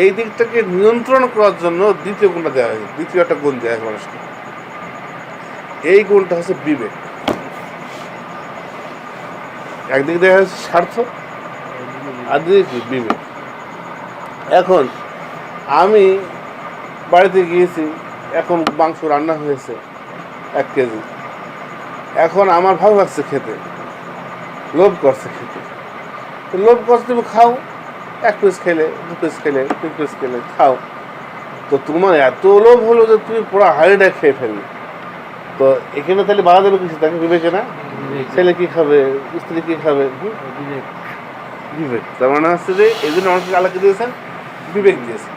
এই দিকটাকে নিয়ন্ত্রণ করার জন্য দ্বিতীয় গুণটা দেওয়া হয়েছে, দ্বিতীয় একটা গুণ দেওয়া হয় মানুষকে। এই গুণটা হচ্ছে বিবেক। একদিকে দেওয়া হয়েছে স্বার্থ, আর দিকে কি বিবেক। এখন আমি বাড়িতে গিয়েছি, এখন মাংস রান্না হয়েছে 1 কেজি, এখন আমার ভালো লাগছে খেতে, লোভ করছে খেতে, তো লোভ করছে, তুমি খাও, 1 পিস খেলে, 2 পিস খেলে, 3 পিস খেলে খাও। তো তোমার এত লোভ হলো যে তুমি পুরো হাড়িটা খেয়ে ফেললে, তো এখানে তাহলে বাধা দেবে কিছু, তাকে বিবেকে না, ছেলে কি খাবে, স্ত্রী কি খাবে, বিবেক। তার মানে হচ্ছে যে এই জন্য আমাকে আল্লাহকে দিয়েছেন, বিবেক দিয়েছেন।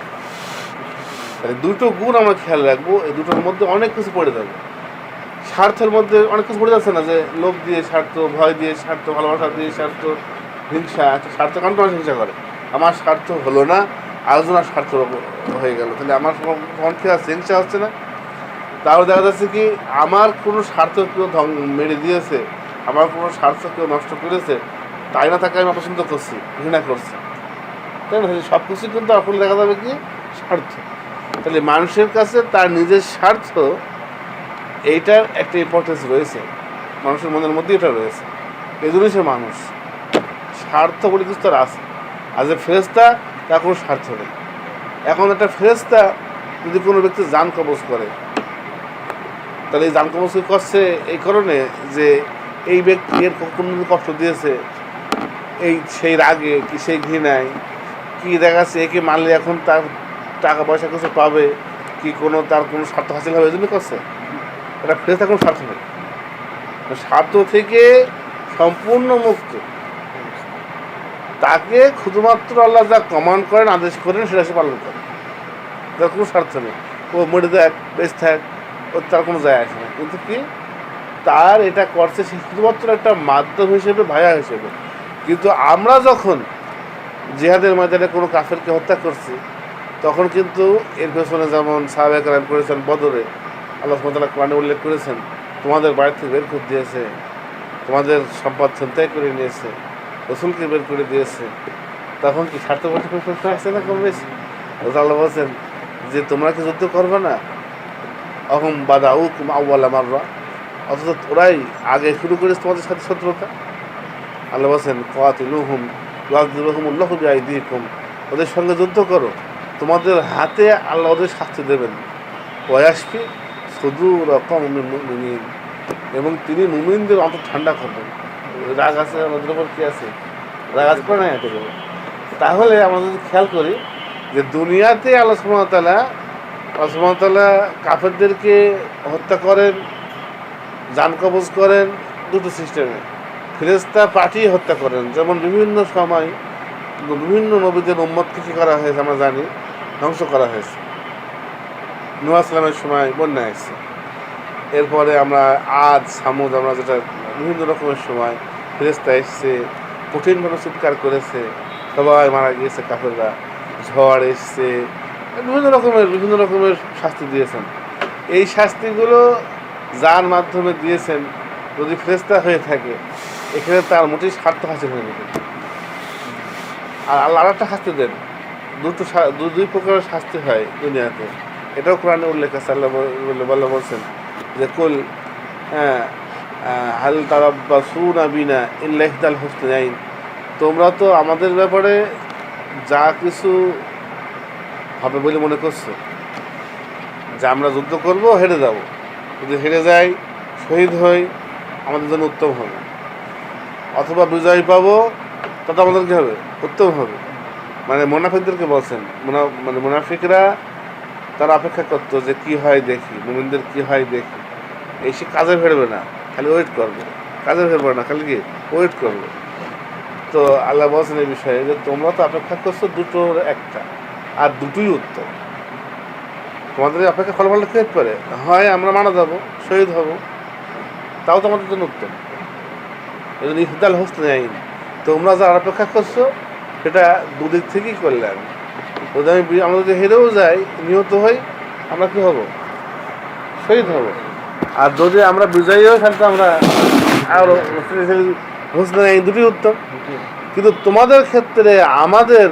তাহলে দুটো গুণ আমরা খেয়াল রাখবো, এই দুটোর মধ্যে অনেক কিছু পড়ে যাবে। স্বার্থের মধ্যে অনেক কিছু পড়ে যাচ্ছে না, যে লোভ দিয়ে স্বার্থ, ভয় দিয়ে স্বার্থ, ভালোবাসা দিয়ে স্বার্থ, হিংসা। স্বার্থ কারণ মানুষ হিংসা করে, আমার স্বার্থ হলো না, আলোচনার স্বার্থ হয়ে গেল, তাহলে আমার মন খেয়ে আসছে, হিংসা হচ্ছে না। তাহলে দেখা যাচ্ছে কি আমার কোনো স্বার্থ কেউ মেরে দিয়েছে, আমার কোনো স্বার্থ কেউ নষ্ট করেছে, তাই না তাকে আমি অপছন্দ করছি, ঘৃণা করছি, তাই না? সব কিছু কিন্তু আসলে দেখা যাবে কি স্বার্থ। তাহলে মানুষের কাছে তার নিজের স্বার্থ, এইটার একটা ইম্পর্টেন্স রয়েছে, মানুষের মনের মধ্যে এটা রয়েছে। এই জন্যই সে মানুষ। স্বার্থ বলে কিছু তার আছে, আর যে ফেরেশতা তার কোনো স্বার্থ নেই। এখন একটা ফেরেশতা যদি কোনো ব্যক্তি জান কবজ করে, তাহলে এই জান কবজ করছে এই কারণে যে এই ব্যক্তি এর কোনো কষ্ট দিয়েছে, এই সেই রাগে কি সেই ঘৃণায় কি দেখাচ্ছে, একে মারলে এখন তার টাকা পয়সা কিছু পাবে কি, কোনো তার কোনো স্বার্থ হাসিল হবে, এই জন্য করছে। এটা ফেরেশতা কোনো স্বার্থ নেই, স্বার্থ থেকে সম্পূর্ণ মুক্ত। তাকে শুধুমাত্র আল্লাহ যা কমান্ড করেন, আদেশ করেন, সেটা সে পালন করে, তার কোনো স্বার্থ নেই। ও মরে দেখ, বেশ থাক, ওর তার কোনো যায় আসে না। কিন্তু কি তার এটা করছে সে শুধুমাত্র একটা মাধ্যম হিসেবে, ভায়া হিসেবে। কিন্তু আমরা যখন জিহাদের ময়দানে কোনো কাফেরকে হত্যা করছি, তখন কিন্তু এর পেছনে যেমন সাহাবায়ে কেরাম করেছেন বদরে, আল্লাহ সুবহানাহু ওয়া তাআলা কোরআনে উল্লেখ করেছেন তোমাদের বাড়ি থেকে বের করে দিয়েছে, তোমাদের সম্পদ ছিনতাই করে নিয়েছে, রসুলকে বের করে দিয়েছে। তখন কি স্বার্থপর প্রশ্ন আসছে না কম বেশি? আল্লাহ বলছেন যে তোমরা কি যুদ্ধ করবে না? অহম বাদাউকুম আউওয়ালা মাররা, অথচ ওরাই আগে শুরু করেছে তোমাদের সাথে শত্রুতা। আল্লাহ বলছেন কাতিলুহুম ইউআযিবুহুমুল্লাহু বিআইদিকুম, ওদের সঙ্গে যুদ্ধ করো, তোমাদের হাতে আল্লাহ ওদের শাস্তি দেবেন। ওয়াশফি সুদূর কওমিন মুমিনিন, এবং তিনি মুমিনদের অন্তর ঠান্ডা করবেন। রাগ আছে আমাদের উপর, কি আছে? রাগ আজ করে না এত। তাহলে আমরা যদি খেয়াল করি যে দুনিয়াতে আল্লাহ সুবহানাহু ওয়া তাআলা কাফেরদেরকে হত্যা করেন, জান কবজ করেন দুটো সিস্টেমে। ফেরেশতা পাঠিয়ে হত্যা করেন, যেমন বিভিন্ন সময় বিভিন্ন নবীদের উম্মতকে কী করা হয়েছে আমরা জানি, ধ্বংস করা হয়েছে। নূহ আলাইহিস সময় বন্যা এসেছে, এরপরে আমরা আদ সামুদ, আমরা যেটা বিভিন্ন রকমের সময় ফেরেশতা এসছে, কঠিনভাবে চিৎকার করেছে, সবাই মারা গিয়েছে কাফেররা, ঝড় এসছে, বিভিন্ন রকমের শাস্তি দিয়েছেন। এই শাস্তিগুলো যার মাধ্যমে দিয়েছেন যদি ফেরেশতা হয়ে থাকে, এখানে তার মোটেই স্বার্থ হাসিল হয়ে গেছে। আর আল্লাহ আরেকটা শাস্তি দেন, দুই প্রকারের শাস্তি হয় দুনিয়াতে, এটাও কোরআনে উল্লেখ আছে। আল্লাহ বলছেন যে কুল হাল তারাব্বাসুনা বিনা ইল্লা ইহদাল হুসনাইন, তোমরা তো আমাদের ব্যাপারে যা কিছু হবে বলে মনে করছো, যে আমরা যুদ্ধ করব, হেরে যাব, যদি হেরে যাই, শহীদ হই, আমাদের জন্য উত্তম হবে, অথবা বিজয় পাবো, তাতে আমাদের কী হবে? উত্তম হবে। মানে মুনাফিকদেরকে বলছেন, মানে মুনাফিকরা তারা অপেক্ষা করতো যে কী হয় দেখি, মুমিনদের কী হয় দেখি, এই সে কাজে ফেরবে না, খালি ওয়েট করবে, কাজে ফেরবে না, খালি কি ওয়েট করবে। তো আল্লাহ বলছেন এই বিষয়ে যে তোমরা তো অপেক্ষা করছো দুটোর একটা, আর দুটোই উত্তম। তোমাদের অপেক্ষা ফলাফল কী হতে পারে? হয় আমরা মারা যাবো, শহীদ হব, তাও তোমাদের জন্য উত্তম। এই জন্য ইহদাল হুসনাইন, তোমরা যা অপেক্ষা করছো সেটা দুদিক থেকেই করলেন। যদি আমরা যদি হেরেও যাই, নিহত হই, আমরা কী হব? শহীদ হব। আর যদি আমরা বিজয়ী হই, তাহলে তো আমরা আরও হুসনাইন, দুটি উত্তম। কিন্তু তোমাদের ক্ষেত্রে আমাদের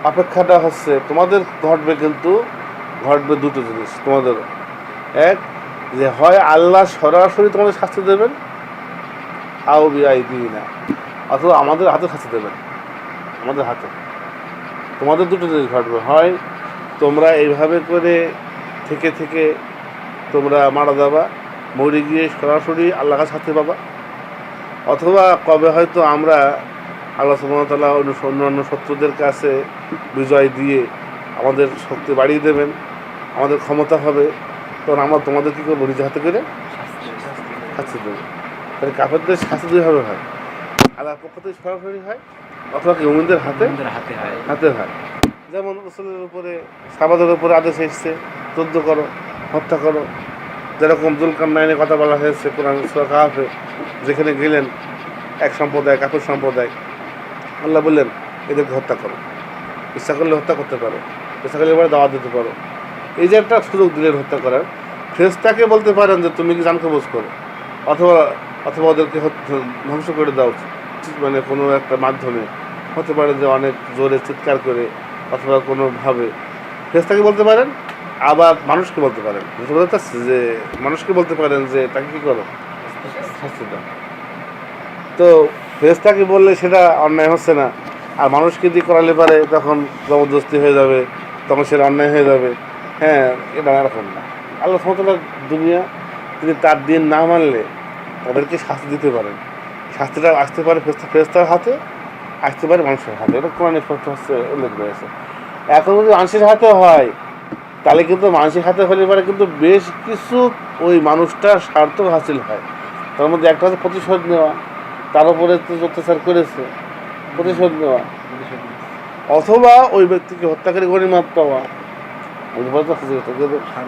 অপেক্ষাটা হচ্ছে, তোমাদের ঘটবে, কিন্তু ঘটবে দুটো জিনিস তোমাদের। এক, যে হয় আল্লাহ সরাসরি তোমাদের শাস্তি দেবেন, আও বিআইদিনা, অথবা আমাদের হাতে শাস্তি দেবেন, আমাদের হাতে। তোমাদের দুটো জিনিস ঘটবে, হয় তোমরা এইভাবে করে থেকে থেকে তোমরা মারা যাবা, মরে গিয়ে সরাসরি আল্লাহর কাছে শাস্তি পাবা, অথবা কবে হয়তো আমরা আল্লাহ সুবহানাহু ওয়া তাআলা অন্যান্য শত্রুদের কাছে বিজয় দিয়ে আমাদের শক্তি বাড়িয়ে দেবেন, আমাদের ক্ষমতা হবে, তখন আমরা তোমাদের কী করবো? নিজে হাতে করে শাস্তি দেবো। তাহলে কাফেরদের শাস্তি দুইভাবে হয়, আল্লাহর পক্ষ থেকে সরাসরি হয়, অথবা মুমিনদের হাতে হয়। যেমন রাসূলের উপরে, সাহাবাদের উপরে আদেশ এসেছে যুদ্ধ করো, হত্যা করো। যেরকম যুলকারনাইনের কথা বলা হয়েছে কোরআন সূরা কাহফে, যেখানে গেলেন এক সম্প্রদায়, কাফের সম্প্রদায়, আল্লাহ বললেন এদেরকে হত্যা করো, ইচ্ছা করলে হত্যা করতে পারো, ইচ্ছা করলে এবারে দাওয়াত দিতে পারো। এই যে একটা সুযোগ দিলেন হত্যা করার, ফেরেশতাকে বলতে পারেন যে তুমি কি জান কবজ করো, অথবা ওদেরকে ধ্বংস করে দাও, মানে কোনো একটা মাধ্যমে হতে পারে যে অনেক জোরে চিৎকার করে, অথবা কোনোভাবে ফেরেশতাকে বলতে পারেন। আবার মানুষকে বলতে পারেন, যে মানুষকে বলতে পারেন যে তাকে কী করো, শাস্তি দাও। তো ফেরেশতাকে বললে সেটা অন্যায় হচ্ছে না, আর মানুষকে দিয়ে করালে পারে তখন জবরদস্তি হয়ে যাবে, তখন সেটা অন্যায় হয়ে যাবে। হ্যাঁ, এটা এরকম না। আল্লাহ সুবহানাহু ওয়া তাআলা দুনিয়া, তিনি তার দিন না মানলে তাদেরকে শাস্তি দিতে পারেন। শাস্তিটা আসতে পারে ফেরেশতার হাতে, আসতে পারে মানুষের হাতে, এটা কোরআনে হচ্ছে উল্লেখ রয়েছে। এখন যদি মানুষের হাতে হয়, তাহলে কিন্তু মানুষের হাতে হলে পরে কিন্তু বেশ কিছু ওই মানুষটার স্বার্থ হাসিল হয়। তার মধ্যে একটা হচ্ছে প্রতিশোধ নেওয়া, তার উপরে অত্যাচার করেছে, প্রতিশোধ নেওয়া, অথবা ওই ব্যক্তিকে হত্যা করে গনিমত পাওয়া।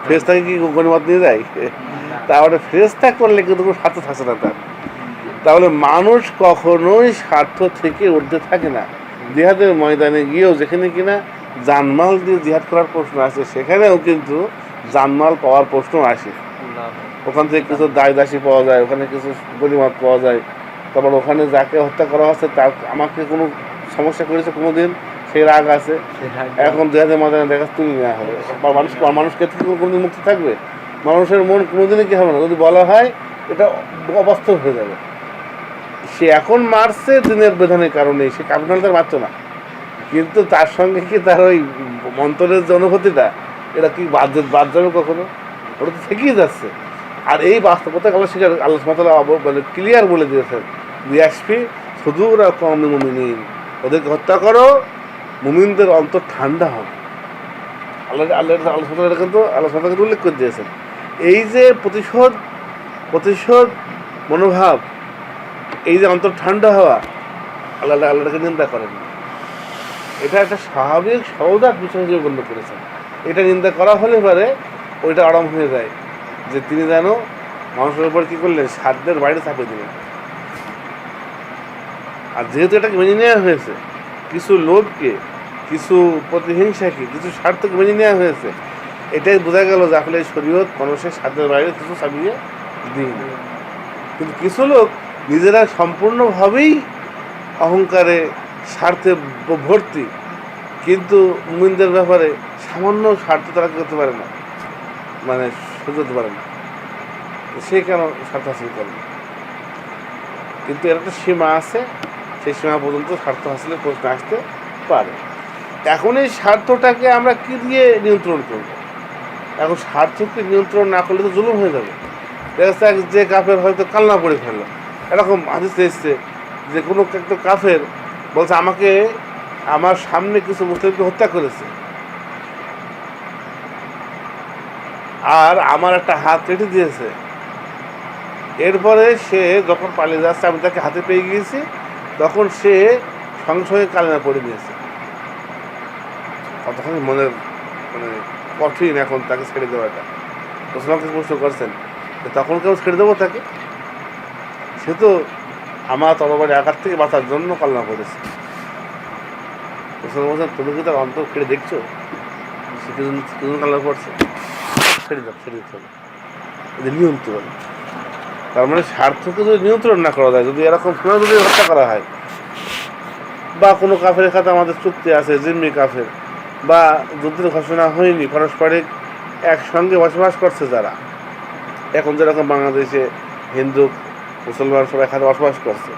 ফেরেশতাকে কি গনিমত নিয়ে যায়? তাহলে ফেরেশতা করলে কিন্তু কোনো স্বার্থ থাকছে না তার। তাহলে মানুষ কখনোই স্বার্থ থেকে ঊর্ধ্বে থাকে না। জিহাদের ময়দানে গিয়েও যেখানে কিনা জানমাল দিয়ে জিহাদ করার প্রশ্ন আসে, সেখানেও কিন্তু জানমাল পাওয়ার প্রশ্ন আসে। ওখান থেকে কিছু দায় দাসী পাওয়া যায়, ওখানে কিছু গনিমত পাওয়া যায়। তারপর ওখানে যাকে হত্যা করা হচ্ছে তার আমাকে কোনো সমস্যা করেছে কোনো দিন, সেই রাগ আছে। এখন জিহাদের ময়দানে দেখা তুলে নেওয়া হবে, বা মানুষকে থেকে কোনোদিন মুক্তি থাকবে? মানুষের মন কোনোদিনই কি হবে না, যদি বলা হয় এটা অবাস্তব হয়ে যাবে। সে এখন মারছে দিনের বিধানের কারণে, সে কাপড় মারতো না, কিন্তু তার সঙ্গে কি তার ওই মন্ত্রের যে অনুভূতিটা, এটা কি বাদ যাবে কখনো? ওটা তো থেকেই যাচ্ছে। আর এই বাস্তবতা আল্লাহ মানে ক্লিয়ার বলে দিয়েছেন, ইয়াসফি সুদূরা কওমি মুমিনিন, ওদেরকে হত্যা করো, মুমিনদের অন্তর ঠান্ডা হবে। আল্লাহ কিন্তু উল্লেখ করে দিয়েছেন। এই যে প্রতিশোধ মনোভাব, এই যে অন্তর ঠান্ডা হওয়া, আল্লাহকে নিন্দা করেন না। এটা একটা স্বাভাবিক সহজাত বিষয় হিসেবে গণ্য করেছেন। এটা নিন্দা করা হলে পরে ওইটা আরাম হয়ে যায়, যে তিনি যেন মানুষের উপর কী করলেন, সাধ্যের বাইরে চাপিয়ে দিলেন। আর যেহেতু এটাকে মেনে নেওয়া হয়েছে, কিছু লোককে, কিছু প্রতিহিংসাকে, কিছু স্বার্থকে মেনে নেওয়া হয়েছে, এটাই বোঝা গেল যে আসলে এই শরীয়ত মানুষের সাধ্যের বাইরে কিছু চাপিয়ে দিইনি। কিন্তু কিছু লোক নিজেরা সম্পূর্ণভাবেই অহংকারে, স্বার্থে ভর্তি, কিন্তু মুমিনদের ব্যাপারে সামান্য স্বার্থ তারা করতে পারে না, মানে সহ্য করতে পারে না, সে কেন স্বার্থ হাসিল করে না? কিন্তু এর একটা সীমা আছে, সেই সীমা পর্যন্ত স্বার্থ হাসিলের প্রশ্ন আসতে পারে। এখন এই স্বার্থটাকে আমরা কি দিয়ে নিয়ন্ত্রণ করব? এখন স্বার্থকে নিয়ন্ত্রণ না করলে তো জুলুম হয়ে যাবে। দেখা যাচ্ছে যে কাফের হয়তো কান্না পড়ে ফেললো, এরকম হাদিসে এসছে যে কোনো একটা কাফের বলছে আমাকে আমার সামনে কিছু মুসলিমকে হত্যা করেছে, আর আমার একটা হাত কেটে দিয়েছে। এরপরে সে যখন পালিয়ে যাচ্ছে, আমি তাকে হাতে পেয়ে গিয়েছি, তখন সে সঙ্গে সঙ্গে কালেমা পড়ে নিয়েছে। কতখানি মনের মানে কঠিন এখন তাকে ছেড়ে দেওয়াটা। মুসলমানকে প্রশ্ন করছেন যে তখন কেউ ছেড়ে দেবো তাকে? সে তো আমার তরবারি আঘাত থেকে বাঁচার জন্য কালেমা পড়েছে। মুসলমান বলছেন তুমি কি তার অন্তর কেড়ে দেখছো সে কিছু কালেমা পড়ছে? ছেড়ে দিতে হবে। এদের নিয়ন্ত্রণ, তার মানে স্বার্থকে যদি নিয়ন্ত্রণ না করা যায়, যদি এরকম সময় যদি হত্যা করা হয়, বা কোনো কাফের খাতে আমাদের চুক্তি আছে, জিম্মি কাফের, বা যুদ্ধের ঘোষণা হয়নি, পারস্পরিক একসঙ্গে বসবাস করছে যারা, এখন যেরকম বাংলাদেশে হিন্দু মুসলমান সব একসাথে বসবাস করছে,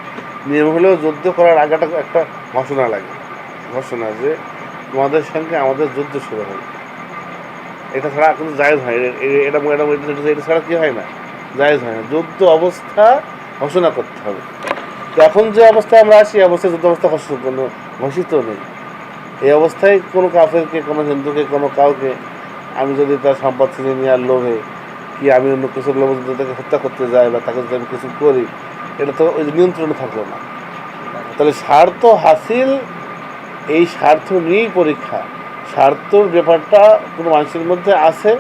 নিয়ম হলেও যুদ্ধ করার আগে একটা ঘোষণা লাগে, ঘোষণা যে তোমাদের সঙ্গে আমাদের যুদ্ধ শুরু হবে। এটা ছাড়া কিন্তু জায়েজ হয়, এটা ছাড়া কি হয় না, জায়েজ হয় না। যুদ্ধ অবস্থা ঘোষণা করতে হবে। এখন যে অবস্থায় আমরা আছি, অবস্থায় যুদ্ধ অবস্থা ঘোষিত নেই। এই অবস্থায় কোনো কাফেরকে, কোনো হিন্দুকে, কোনো কাউকে আমি যদি তার সম্পদ ছিনে নেওয়ার লোভে, কি আমি অন্য কিছুর লোভে যদি তাকে হত্যা করতে যাই, বা তাকে যদি আমি কিছু করি, এটা তো ওই নিয়ন্ত্রণে থাকলো না। তাহলে স্বার্থ হাসিল, এই স্বার্থ নিয়েই পরীক্ষা। স্বার্থর ব্যাপারটা কোনো মানুষের মধ্যে আছে,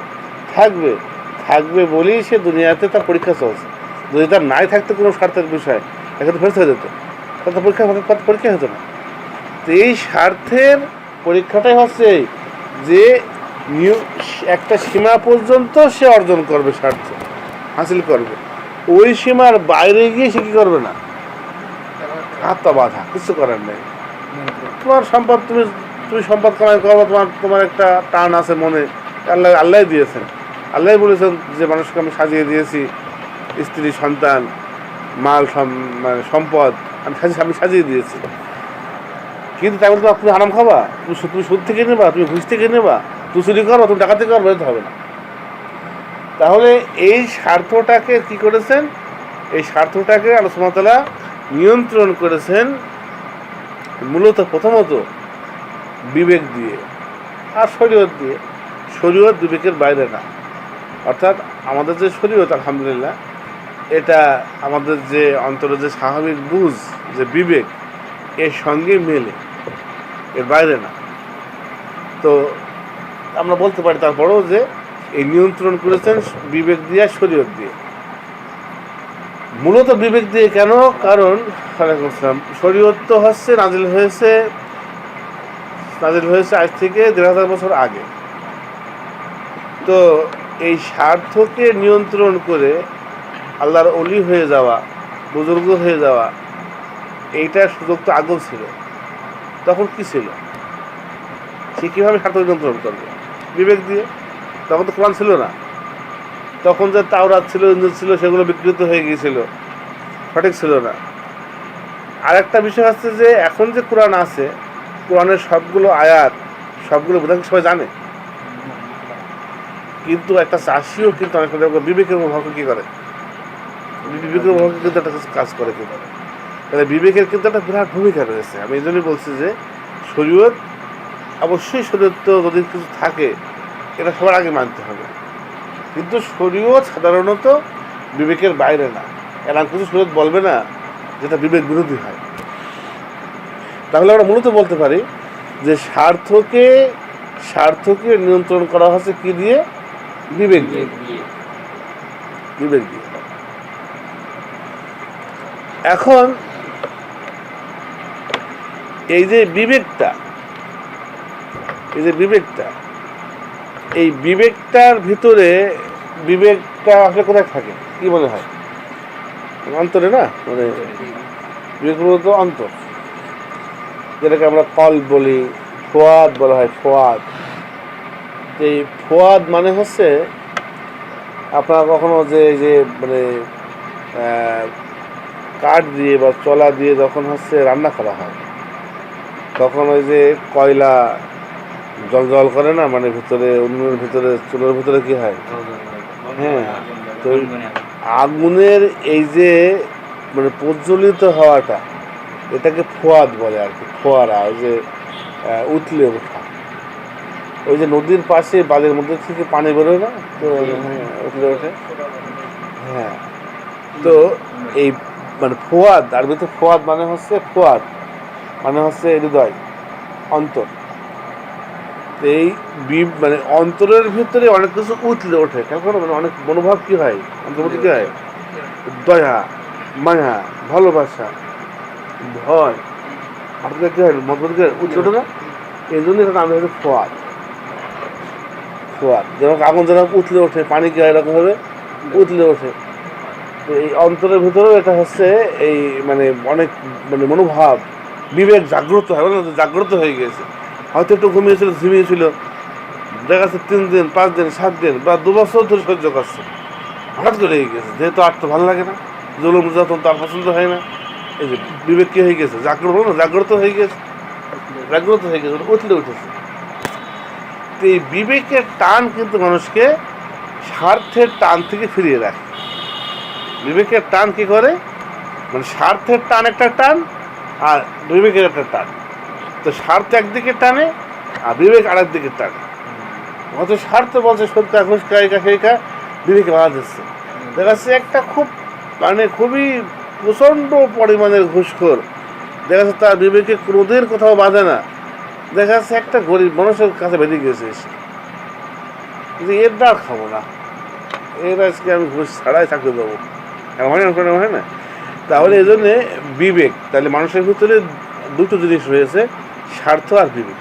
থাকবে বলেই সে দুনিয়াতে তার পরীক্ষা চলছে। যদি তার নাই থাকতো কোনো স্বার্থের বিষয়, তাকে তো ফেরত হয়ে যেত, তার পরীক্ষা হতো না। তো এই স্বার্থের পরীক্ষাটাই হচ্ছে যে একটা সীমা পর্যন্ত সে অর্জন করবে, স্বার্থ হাসিল করবে, ওই সীমার বাইরে গিয়ে সে কী করবে না, হাতটা বাধা, কিছু করার নেই। তোমার সম্পদ তুমি সম্পদ কামাই করবো, তোমার একটা টান আছে মনে, আল্লাহ দিয়েছেন। আল্লাহ বলেছেন যে মানুষকে আমি সাজিয়ে দিয়েছি স্ত্রী, সন্তান, মাল, মানে সম্পদ আমি সাজিয়ে দিয়েছি, কিন্তু তাই বলতে তুমি আরাম খাবা, তুমি সুদ থেকে নেবা, তুমি ঘুষ থেকে নেবা, তুমি চুরি করবা, তুমি ডাকাতি করবা, এটা হবে না। তাহলে এই স্বার্থটাকে কি করেছেন, এই স্বার্থটাকে আল্লাহ সুবহানাহু ওয়া তাআলা নিয়ন্ত্রণ করেছেন মূলত প্রথমত বিবেক দিয়ে আর শরীয়ত দিয়ে। শরীয়ত বিবেকের বাইরে না, অর্থাৎ আমাদের যে শরীয়ত আলহামদুলিল্লাহ, এটা আমাদের যে অন্তরে যে স্বাভাবিক বুঝ, যে বিবেক, এর সঙ্গে মেলে, এর বাইরে না। তো আমরা বলতে পারি তারপরেও যে এই নিয়ন্ত্রণ করেছেন বিবেক দিয়ে, শরীয়ত দিয়ে। মূলত বিবেক দিয়ে কেন? কারণ শরীয়ত তো হচ্ছে নাজিল হয়েছে নাজিল হয়েছে আজ থেকে ১,৫০০ বছর আগে। তো এই স্বার্থকে নিয়ন্ত্রণ করে আল্লাহর অলি হয়ে যাওয়া, বুজুর্গ হয়ে যাওয়া, এইটার সুযোগ তো আগেও ছিল। তখন কি ছিল? সে কীভাবে স্বার্থ নিয়ন্ত্রণ করবে? বিবেক দিয়ে। তখন তো কোরআন ছিল না। তখন যে তাওরাত ছিল, ইনজিল ছিল, সেগুলো বিকৃত হয়ে গিয়েছিল, সঠিক ছিল না। আর একটা বিষয় হচ্ছে যে এখন যে কোরআন আছে, কোরআনের সবগুলো আয়াত, সবগুলো বোধহয় সবাই জানে, কিন্তু একটা চাষিও কিন্তু অনেক সময় বিবেকের মুখে কী করে, বিবেকের মুখে কিন্তু একটা কাজ করে। কিন্তু তাহলে বিবেকের কিন্তু একটা বিরাট ভূমিকা রয়েছে। আমি এই জন্যই বলছি যে শরীয়ত, অবশ্যই শরীয়ত তো যদি কিছু থাকে এটা সবার আগে মানতে হবে, কিন্তু শরীয়ত সাধারণত বিবেকের বাইরে না। এমন কিছু শরীয়ত বলবে না যেটা বিবেক বিরোধী হয়। তাহলে আমরা মূলত বলতে পারি যে স্বার্থকে নিয়ন্ত্রণ করা হচ্ছে কি দিয়ে? বিবেক দিয়ে। বিবেক দিয়ে। এখন এই যে বিবেকটা, এই বিবেকটার ভিতরে, বিবেকটা আসলে কোথায় থাকে কি মনে হয়? অন্তরে না? মানে বিবেক তো অন্তর, যেটাকে আমরা কল বলি, ফোয়াদ বলা হয়। ফোয়াদ, এই ফোয়াদ মানে হচ্ছে আপনারা কখনো যে মানে কাঠ দিয়ে বা চলা দিয়ে যখন রান্না করা হয়, তখন ওই যে কয়লা জল করে না, মানে ভিতরে, উনুনের ভিতরে, চুলের ভিতরে কি হয়? হ্যাঁ, তো আগুনের এই যে মানে প্রজ্বলিত হওয়াটা, এটাকে ফোয়াদ বলে আর কি। ফোয়ারা, ওই যে উতলে ওঠা, ওই যে নদীর পাশে বালির মধ্যে থেকে পানি বেরোয় না, তো উতলে ওঠে। হ্যাঁ, তো এই মানে ফোয়াদ, আর ভিতরে ফোয়াদ মানে ফোয়াদ মানে হৃদয়, অন্তর। এই মানে অন্তরের ভিতরে অনেক কিছু উতলে ওঠে। কেন? মানে অনেক মনোভাব কি হয় অন্তর্ভুক্তি, কি হয়? দয়া, মায়া, ভালোবাসা, ভয়, আপনার কি হয়? মতভেদ উতলে ওঠে না? এই জন্য এটা নাম হচ্ছে ফোয়াদ। ফোয়াদ যেমন আগুন যেরকম উতলে ওঠে, পানি কি হয় এরকম ভাবে উতলে ওঠে। তো এই অন্তরের ভিতরেও এটা এই মানে অনেক মানে মনোভাব, বিবেক জাগ্রত হয়। জাগ্রত হয়ে গেছে। হয়তো একটু ঝিমিয়েছিল, দেখা যাচ্ছে 3 দিন, 5 দিন, 7 দিন বা 2 বছর ধরে সহ্য করছে, হঠাৎ করে হয়ে গেছে। যেহেতু আর তো ভালো লাগে না, জুলুম নির্যাতন তার পছন্দ হয় না, এই যে বিবেক কি হয়ে গেছে? জাগ্রত হয়ে গেছে, উঠলে উঠেছে। তো এই বিবেকের টান কিন্তু মানুষকে স্বার্থের টান থেকে ফিরিয়ে রাখে। বিবেকের টান কি করে? মানে স্বার্থের টান একটা টান, আর বিবেকের একটা টান। তো স্বার্থ একদিকে টানে, আর বিবেক আরেক দিকে টানে। হয়তো স্বার্থ বলছে সত্য, ঘুষ খাই, বিবেকে বাধা দিচ্ছে। দেখা যাচ্ছে একটা খুবই প্রচণ্ড পরিমাণের ঘুষখোর, দেখা যাচ্ছে তার বিবেকে ক্রোধের কোথাও বাঁধে না। দেখা যাচ্ছে একটা গরিব মানুষের কাছে বেরিয়ে গেছে যে এর ডাল খাবো না, এর আজকে আমি ঘুষ ছাড়াই চাকরি দেবো, হয় না? তাহলে এই জন্যে বিবেক, তাহলে মানুষের ভিতরে দুটো জিনিস রয়েছে, স্বার্থ আর বিবেক।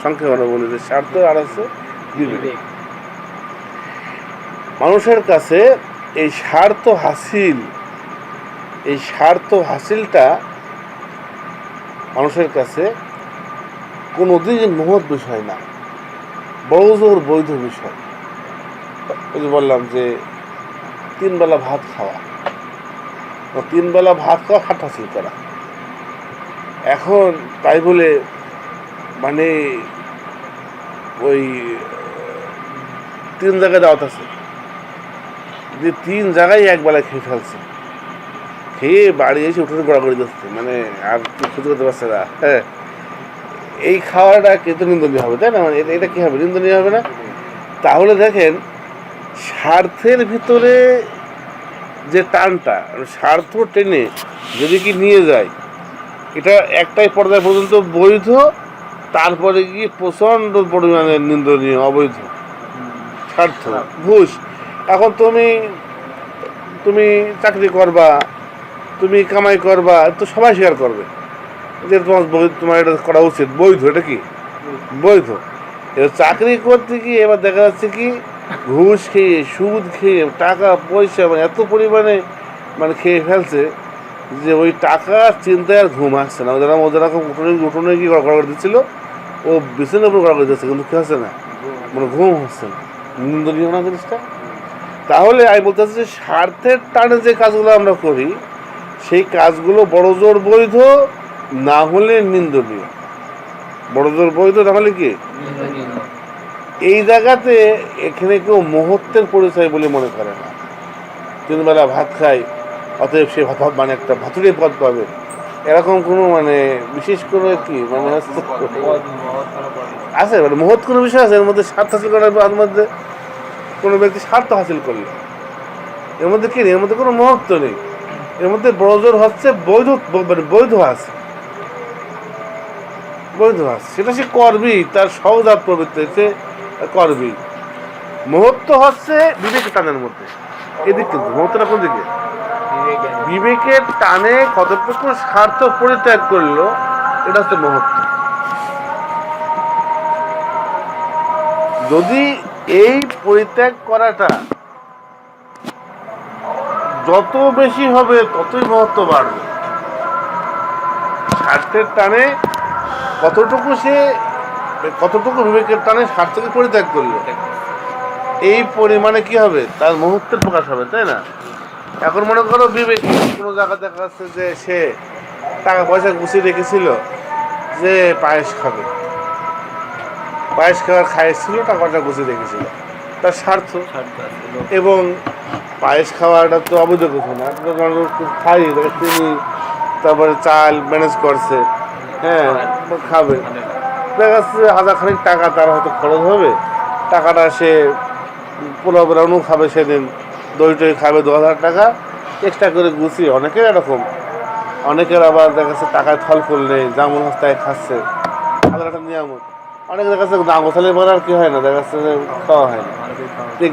সংক্ষেপে আমরা বলি যে স্বার্থ আর আছে বিবেক। মানুষের কাছে এই স্বার্থ হাসিলটা মানুষের কাছে কোনোদিন মহৎ বিষয় না, বড় জোর বৈধ বিষয়। ওই যে বললাম যে 3 বেলা ভাত খাওয়া, 3 বেলা ভাত খাওয়া স্বার্থ হাসিল করা। এখন তাই বলে মানে ওই 3 জায়গায় দাওয়াত আছে, যে 3 জায়গায় এক বেলায় খেয়ে ফেলছে, খেয়ে বাড়ি এসে উঠে গড়াগড়ি দিচ্ছে, মানে আর খুঁজে করতে পারছে না। হ্যাঁ, এই খাওয়াটা কিন্তু নিন্দনীয় হবে, তাই না? মানে এটা কি হবে? নিন্দনীয় হবে না? তাহলে দেখেন, স্বার্থের ভিতরে যে টানটা, স্বার্থ টেনে যদি কি নিয়ে যায়, এটা একটাই পর্যায় পর্যন্ত বৈধ, তারপরে গিয়ে প্রচণ্ড পরিমাণে নিন্দনীয়, অবৈধ। স্বার্থ, ঘুষ। এখন তুমি চাকরি করবা, তুমি কামাই করবা, তো সবাই স্বীকার করবে যে তোমার এটা করা উচিত, বৈধ। এটা কি বৈধ। এবার চাকরি করতে গিয়ে এবার দেখা যাচ্ছে কি ঘুষ খেয়ে সুদ খেয়ে টাকা পয়সা মানে এত পরিমাণে মানে খেয়ে ফেলছে যে ওই টাকার চিন্তায় আর ঘুম আসছে না। ওদের উঠোনে গিয়ে গড়গড় দিচ্ছিল, ও বিছানার উপর গড়গড় দিচ্ছে, কিন্তু কি হচ্ছে না, মানে ঘুম হচ্ছে না। নিন্দনীয় না জিনিসটা? তাহলে আমি বলতে চাচ্ছি যে স্বার্থের টানে যে কাজগুলো আমরা করি সেই কাজগুলো বড়জোর বৈধ, না হলে নিন্দনীয়। বড়জোর বৈধ না হলে কি? এই জায়গাতে এখানে কেউ মহত্বের পরিচয় বলে মনে করে না। 3 বেলা ভাত খাই, অতএব সে ভাত মানে একটা ভাতুরে পদ পাবে, এরকম কোনো মানে বিশেষ কোনো কি মানে আছে মানে মহৎ কোনো বিষয় আছে এর মধ্যে? স্বার্থ হাসিল করার মধ্যে কোনো ব্যক্তি স্বার্থ হাসিল করলো, এর মধ্যে কি নেই? এর মধ্যে কোনো মহত্ব নেই। এর মধ্যে বড়জোর হচ্ছে বৈধ, মানে বৈধ আছে, বৈধ আছে, সেটা সে করবি, তার সহজাত প্রবৃত্তি সে করবি। মহত্ব হচ্ছে বিবেক টানের মধ্যে, এদিক কিন্তু মহত্বটা কোন দিকে? বিবেকের টানে কতটুকু স্বার্থ পরিত্যাগ করলো, এটা হচ্ছে মহত্ব। যদি এই পরিত্যাগ করাটা যত বেশি হবে ততই মহত্ব বাড়বে। স্বার্থের টানে কতটুকু বিবেকের টানে স্বার্থকে পরিত্যাগ করলো, এই পরিমাণে কি হবে, তার মুহূর্তের প্রকাশ হবে, তাই না? এখন মনে করো বিবেক কোনো জায়গায় দেখা যাচ্ছে যে সে টাকা পয়সা গুছিয়ে রেখেছিল যে পায়েস খাবে, পায়েস খাওয়ার খায়েশ ছিল, টাকা পয়সা গুছিয়ে রেখেছিল, তার স্বার্থ। এবং পায়েস খাওয়াটা তো অবৈধ কিছু না, খাই চিনি তারপরে চাল ম্যানেজ করছে, হ্যাঁ খাবে, দেখা যাচ্ছে 1000 খানিক টাকা তার হয়তো খরচ হবে, টাকাটা সে পোলাও বেড়ানো খাবে, সেদিন দই টই খাবে, 2000 টাকা এক্সট্রা করে গুছিয়ে। অনেকের এরকম, অনেকের আবার দেখা যাচ্ছে টাকায় ফল করলে যেমন হস্তায় খাচ্ছে, তাদের একটা নিয়ামত। অনেকে দেখা যাচ্ছে না গোছালে পরে আর কি হয় না, দেখা যাচ্ছে যে খাওয়া হয় না।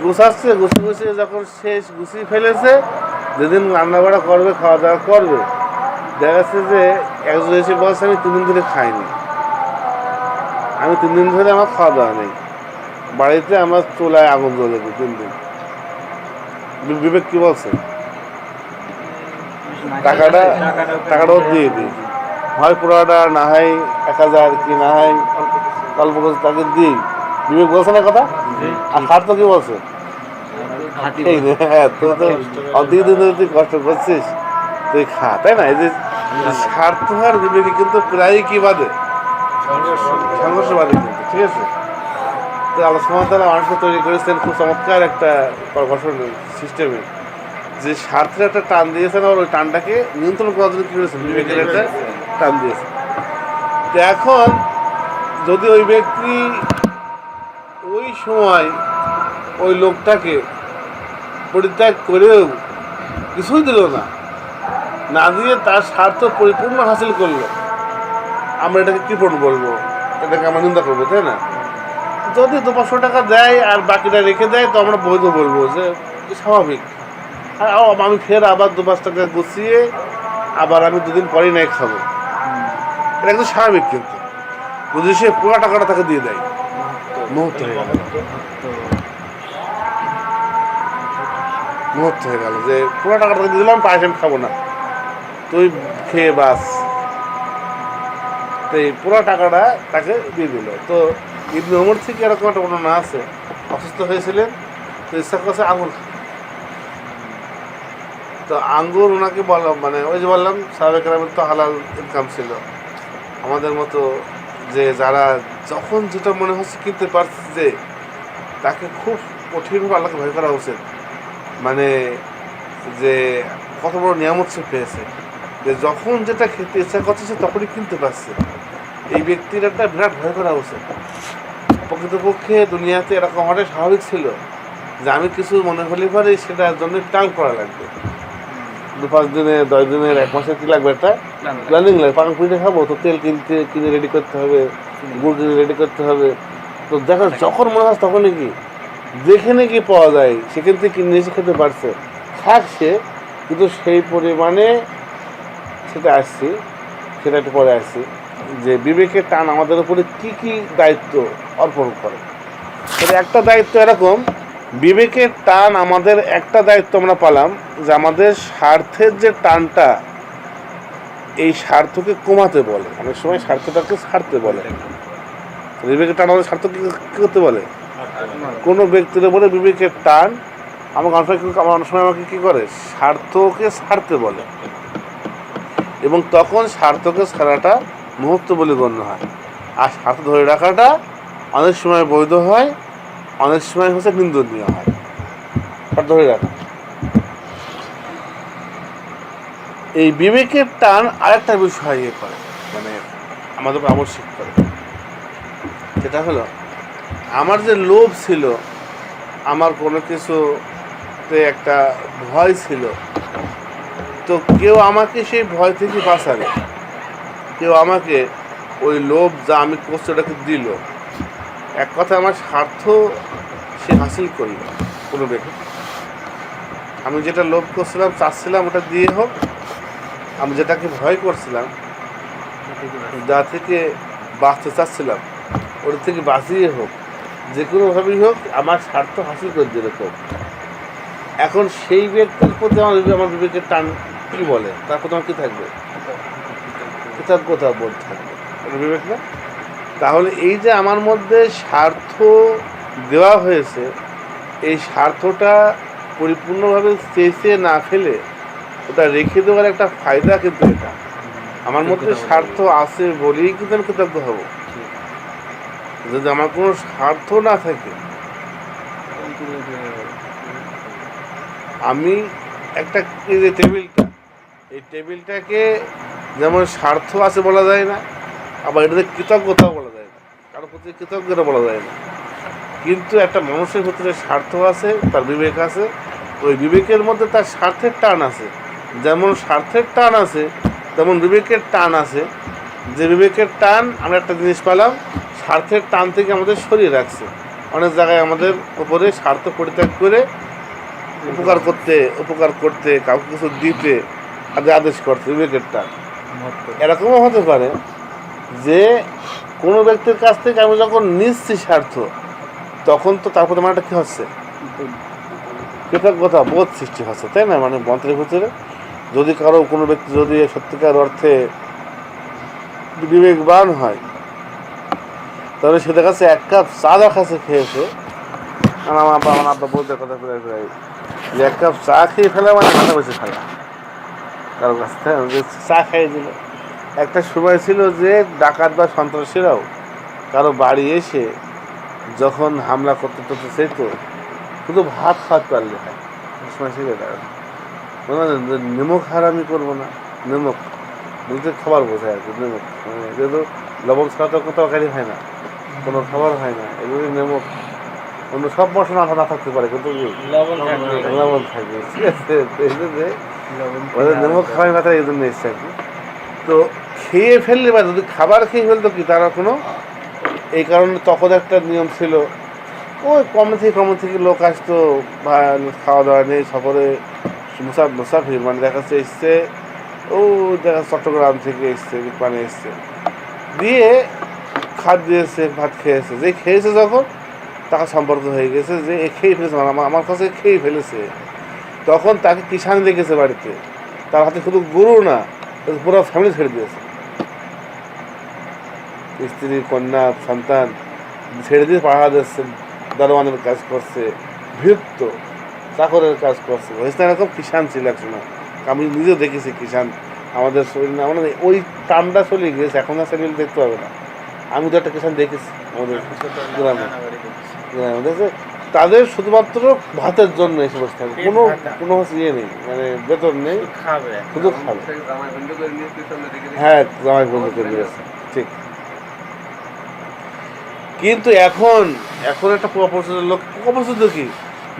গুছাচ্ছে, গুছিয়ে যখন শেষ গুছিয়ে ফেলেছে, যেদিন রান্না বাড়া করবে, খাওয়া দাওয়া করবে, দেখা যাচ্ছে যে একজন এসে বলছে আমি 3 দিন ধরে খাইনি, আমি 3 দিন ধরে আমার খাওয়া দাওয়া নেই, বাড়িতে আমার চুলায় আগুন জ্বলে 3 দিন। বিবেক কি বলছে? টাকাটাও দিয়ে দিই, হয় পুরোটা না হয় 1000, কি না হয় অল্প কিছু তাকে দিই। বিবেক বলছে না কথা? আর স্বার্থ কি বলছে? হ্যাঁ, তো অধিক দিন ধরে তুই কষ্ট করছিস, তুই খা, তাই না? এই যে স্বার্থ আর বিবেকে কিন্তু প্রায়ই কি বাদে, সংঘর্ষ বাদে কিন্তু, ঠিক আছে? তো আল্লাহ সুবহানাহু ওয়া তাআলা মানুষকে তৈরি করেছেন খুব চমৎকার একটা গঠন সিস্টেমে, যে স্বার্থের একটা টান দিয়েছেন, আর ওই টানটাকে নিয়ন্ত্রণ করার জন্য কি করেছেন, বিবেকের একটা টান দিয়েছেন। তো এখন যদি ওই ব্যক্তি ওই সময় ওই লোকটাকে পরিত্যাগ করেও কিছুই দিল না, না দিয়ে তার স্বার্থ পরিপূর্ণ হাসিল করলো, আমরা এটাকে কৃপণ বলবো, এটাকে আমরা নিন্দা করবো, তাই না? যদি 200-500 টাকা দেয় আর বাকিটা রেখে দেয়, তো আমরা বৈধ বলবো, যে স্বাভাবিক। আর আমি ফের আবার 2-5 টাকা গুছিয়ে আবার আমি 2 দিন পরেই নাই খাবো, এটা কিন্তু স্বাভাবিক। কিন্তু যদি সে পুরো টাকাটা তাকে দিয়ে দেয়, মুহূর্ত হয়ে গেল, মুহূর্ত হয়ে গেল যে পুরো টাকাটা দিয়ে দিলাম, পায়েস আমি খাবো না, তুই খেয়ে বাস, তো এই পুরো টাকাটা তাকে দিয়ে দিল। তো ইবনে ওমর থেকে এরকম একটা বর্ণনা আছে, অসুস্থ হয়েছিলেন, তো ইচ্ছা করছে আঙুর, তো আঙ্গুর ওনাকে বললাম, মানে ওই যে বললাম সাহাবে কেরামের তো হালাল ইনকাম ছিল, আমাদের মতো যে যারা যখন যেটা মনে হচ্ছে কিনতে পারছে, যে তাকে খুব কঠিনভাবে আল্লাহকে ভয় করা উচিত, মানে যে কত বড় নিয়ামত সে পেয়েছে, যে যখন যেটা খেতে ইচ্ছা করছে সে তখনই কিনতে পারছে, এই ব্যক্তির একটা বিরাট ভয় করা উচিত। প্রকৃতপক্ষে দুনিয়াতে এরকম হওয়াটাই স্বাভাবিক ছিল, যে আমি কিছু মনে হলে পারি সেটার জন্য টাল করা লাগবে, 2-5 দিনের 10 দিনের 1 মাসের কি লাগবে, একটা প্ল্যানিং লাগবে। পান পিঠে খাবো তো তেল কিনে রেডি করতে হবে, গুড় কিনে রেডি করতে হবে। তো দেখো যখন মনে হয় তখনই কি যেখানে কি পাওয়া যায় সেখান থেকে কিনে এসে খেতে পারছে, থাকছে, কিন্তু সেই পরিমাণে সেটা একটু পরে আসছি, যে বিবেকের টান আমাদের উপরে কি কি দায়িত্ব অর্পণ করে। একটা দায়িত্ব এরকম, বিবেকের টান আমাদের একটা দায়িত্ব আমরা পেলাম যে আমাদের স্বার্থের যে টানটা, এই স্বার্থকে কমাতে বলে। অনেক সময় স্বার্থটাকে ছাড়তে বলে। বিবেকের টান আমাদের স্বার্থকে কী করতে বলে? কোনো ব্যক্তির উপরে বিবেকের টান আমাকে অনেক সময় আমাকে কী করে? স্বার্থকে ছাড়তে বলে, এবং তখন স্বার্থকে ছাড়াটা মুহূর্ত বলে গণ্য হয়। আর স্বার্থ ধরে রাখাটা অনেক সময় বৈধ হয়, অনেক সময় হচ্ছে নিন্দনীয় হয়। স্বার্থ ধরে রাখা, এই বিবেকের টান আরেকটা বিষয় ইয়ে করে, মানে আমাদের আবশ্যক করে। সেটা হলো, আমার যে লোভ ছিল, আমার কোনো কিছুতে একটা ভয় ছিল, তো কেউ আমাকে সেই ভয় থেকে বাঁচাবে, কেউ আমাকে ওই লোভ যা আমি করছি ওটাকে দিল। এক কথা আমার স্বার্থ সে হাসিল করলো। কোনো ব্যক্তি, আমি যেটা লোভ করছিলাম, চাচ্ছিলাম ওটা দিয়ে হোক, আমি যেটাকে ভয় করছিলাম, যা থেকে বাঁচতে চাচ্ছিলাম ওটা থেকে বাঁচিয়ে হোক, যে কোনোভাবেই হোক আমার স্বার্থ হাসিল করে দিলে হোক। এখন সেই ব্যক্তির প্রতি আমার বিবেকের টান কী বলে? তার প্রতি আমার কী থাকবে? কৃতজ্ঞতা বোধ থাকবে, বিবেক না? তাহলে এই যে আমার মধ্যে স্বার্থ দেওয়া হয়েছে, এই স্বার্থটা পরিপূর্ণভাবে চেয়ে না ফেলে ওটা রেখে দেওয়ার একটা ফায়দা কিন্তু এটা। আমার মধ্যে স্বার্থ আছে বলেই কিন্তু আমি কৃতজ্ঞ হব। যদি আমার কোনো স্বার্থ না থাকে, আমি একটা, এই যে টেবিলটা, এই টেবিলটাকে যেমন স্বার্থ আছে বলা যায় না, আবার এটাতে কৃতজ্ঞতাও বলা যায় না, কারোর প্রতি কৃতজ্ঞতা বলা যায় না। কিন্তু একটা মানুষের ভিতরে স্বার্থ আছে, তার বিবেক আছে, ওই বিবেকের মধ্যে তার স্বার্থের টান আছে। যেমন স্বার্থের টান আছে, তেমন বিবেকের টান আছে। যে বিবেকের টান, আমরা একটা জিনিস পেলাম, স্বার্থের টান থেকে আমাদের সরিয়ে রাখছে। অনেক জায়গায় আমাদের উপরে স্বার্থ পরিত্যাগ করে উপকার করতে কাউকে কিছু দিতে আদেশ করতে বিবেকের টান। এরকমও হতে পারে যে কোনো ব্যক্তির কাছ থেকে আমি যখন নিচ্ছি স্বার্থ, তখন তো তার প্রতি একটা কী হচ্ছে? কৃতজ্ঞতা বোধ সৃষ্টি হচ্ছে, তাই না? মানে মন্ত্রের ভিতরে যদি কারো কোনো ব্যক্তি যদি সত্যিকার অর্থে বিবেকবান হয়, তাহলে সেটার কাছে এক কাপ চা যার কাছে খেয়েছে, আমার আব্বা বলতে কথা যে এক কাপ চা খেয়ে ফেলা মানে কথা বসে ফেলা কারো কাছ থেকে, চা খাইয়ে দিল। একটা সময় ছিল যে ডাকাত বা সন্ত্রাসীরাও কারো বাড়ি এসে যখন হামলা করতে চাইতো, শুধু ভাত খাওয়াতে পারলে হয়। সময় ছিল নিমক হারামি করবো না, নিমক বলতে খাবার বোঝায় আর কি। নিমক যেহেতু লবণ ছাড়া তো কোনো তরকারি হয় না, কোনো খাবার হয় না, এগুলি নিমক অন্য সব মশলা না থাকতে পারে, কিন্তু লবণ থাকবে, ঠিক আছে? নিমক খাওয়াই মাথায় এই জন্য এসছে আর কি। তো খেয়ে ফেললে বা যদি খাবার খেয়ে ফেলতো কি, তারা কোনো, এই কারণে তখন একটা নিয়ম ছিল, ওই কম থেকে লোক আসতো, খাওয়া দাওয়া নেই, সফরে মুসাফির মানে দেখাচ্ছে এসছে, ও দেখা চট্টগ্রাম থেকে এসছে, মানে এসছে, দিয়ে খাদ দিয়েছে, ভাত খেয়েছে, যে খেয়েছে যখন তাকে সম্পর্ক হয়ে গেছে যে এ খেয়ে ফেলেছে, আমার কাছে খেয়ে ফেলেছে, তখন তাকে কিষান লেগেছে বাড়িতে, তার হাতে শুধু গরু না, পুরো ফ্যামিলি ছেড়ে দিয়েছে, স্ত্রী কন্যা সন্তান ছেড়ে দিয়ে পাহারা দিচ্ছেন, দারোয়ানের কাজ করছে, ভৃত্য চাকরের কাজ করছে। হয়েছে এরকম কিষান ছিল এক সময়, আমি নিজেও দেখেছি কিষান আমাদের শরীর না, মানে ওই টানটা চলে গিয়েছে, এখন আর সেগুলো দেখতে পাবে না। আমি তো একটা কিষান দেখেছি আমাদের গ্রামে, দেখছে তাদের শুধুমাত্র ভাতের জন্য এসে বসে থাকবে, কোনো ইয়ে নেই, মানে বেতন নেই, শুধু খাবে। হ্যাঁ, জামাই বন্ধু করে দিয়েছে, ঠিক। কিন্তু এখন একটা অপরিচিত লোক, অপরিচিত কি,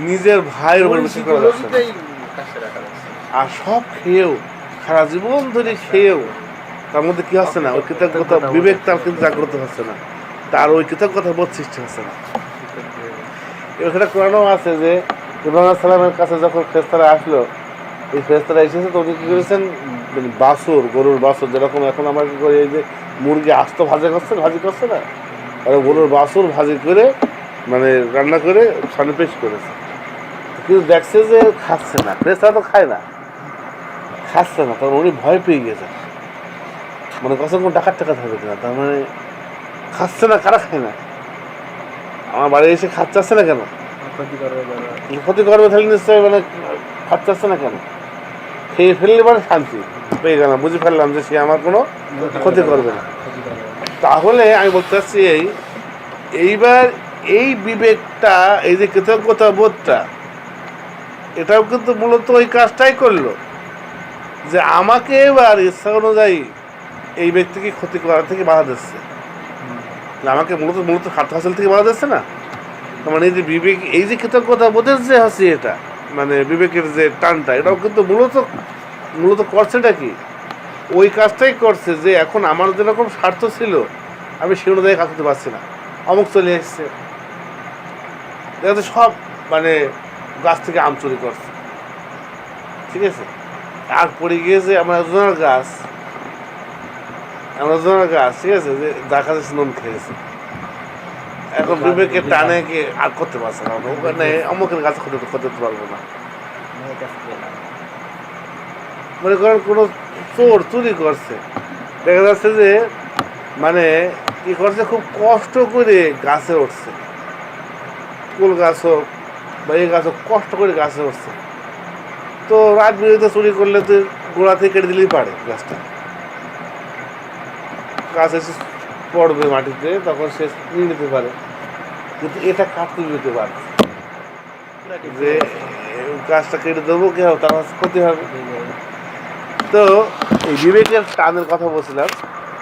নিজের ভাইয়ের উপর বেশি করা যাচ্ছে না। আর সব খেয়েও, সারা জীবন ধরে খেয়েও তার মধ্যে কি হচ্ছে না, ওই কৃতজ্ঞতা বিবেক তার কিন্তু জাগ্রত হচ্ছে না, তার ওই কৃতজ্ঞতা বোধ সৃষ্টি হচ্ছে না। এখানে কোরআনও আছে যে ইব্রাহিম আলাইহিস সালামের কাছে যখন ফেরেশতারা আসলো, এই ফেরেশতারা এসেছে, তো উনি কী করেছেন, মানে বাছুর, গরুর বাছুর, যেরকম এখন আমরা কী করি, এই যে মুরগি আস্ত ভাজি করছে না, আর গরুর বাছুর ভাজি করে মানে রান্না করে সামনে পেশ করেছে। কিন্তু দেখছে যে খাচ্ছে না, ফেরেশতারা তো খায় না, খাচ্ছে না, তখন উনি ভয় পেয়ে গেছে, মানে কখন কোনো ডাকাত হবে কিনা, তার মানে খাচ্ছে না, কারা খায় না, আমার বাড়ি এসে খাচ্ছে না কেন, ক্ষতি করবে তাহলে নিশ্চয়ই, মানে খাচ্ছে না কেন, খেয়ে ফেললে মানে শান্তি পেয়ে গেলাম, বুঝে ফেললাম যে সে আমার কোনো ক্ষতি করবে না। তাহলে আমি বলতে চাচ্ছি এইবার এই বিবেকটা, এই যে কৃতজ্ঞতা বোধটা, এটাও কিন্তু মূলত ওই কাজটাই করলো যে আমাকে এবার ইচ্ছা অনুযায়ী এই ব্যক্তিকে ক্ষতি করার থেকে বাধা দিচ্ছে, আমাকে মূলত খাদ্য হাসিল থেকে বাধা দিচ্ছে না। মানে এই যে বিবেক, এই যে কৃতজ্ঞতা বোধের যে হাসি, এটা মানে বিবেকের যে টানটা, এটাও কিন্তু মূলত করছেটা কি, ওই কাজটাই করছে যে এখন আমার যেরকম স্বার্থ ছিল আমি সে অনুযায়ী কাজ করতে পারছি না, অমুক চলে এসছে, দেখা যাচ্ছে সব মানে গাছ থেকে আম চুরি করছে, ঠিক আছে, আর পড়ে গিয়েছে আমার রোজনার গাছ, ঠিক আছে, যে দেখা যাচ্ছে নুন খেয়েছে, এখন বিবেকের টানে কি আর করতে পারছে না, ওখানে অমুকের গাছ করতে পারবো না। মনে করেন কোনো চোর চুরি করছে, দেখা যাচ্ছে যে মানে কি করছে, খুব কষ্ট করে গাছে উঠছে, কুল গাছ হোক বা এই গাছ হোক, কষ্ট করে গাছে উঠছে, তো রাত বিরোধী চুরি করলে তো গোড়া থেকে কেটে দিলেই পারে গাছটা, গাছ এসে পড়বে মাটিতে, তখন সে নিয়ে নিতে পারে, কিন্তু এটা কাটতে দিতে পারে যে গাছটা কেটে দেবো, কি হবে, তার ক্ষতি হবে। তো এই বিবেকের টানের কথা বলছিলাম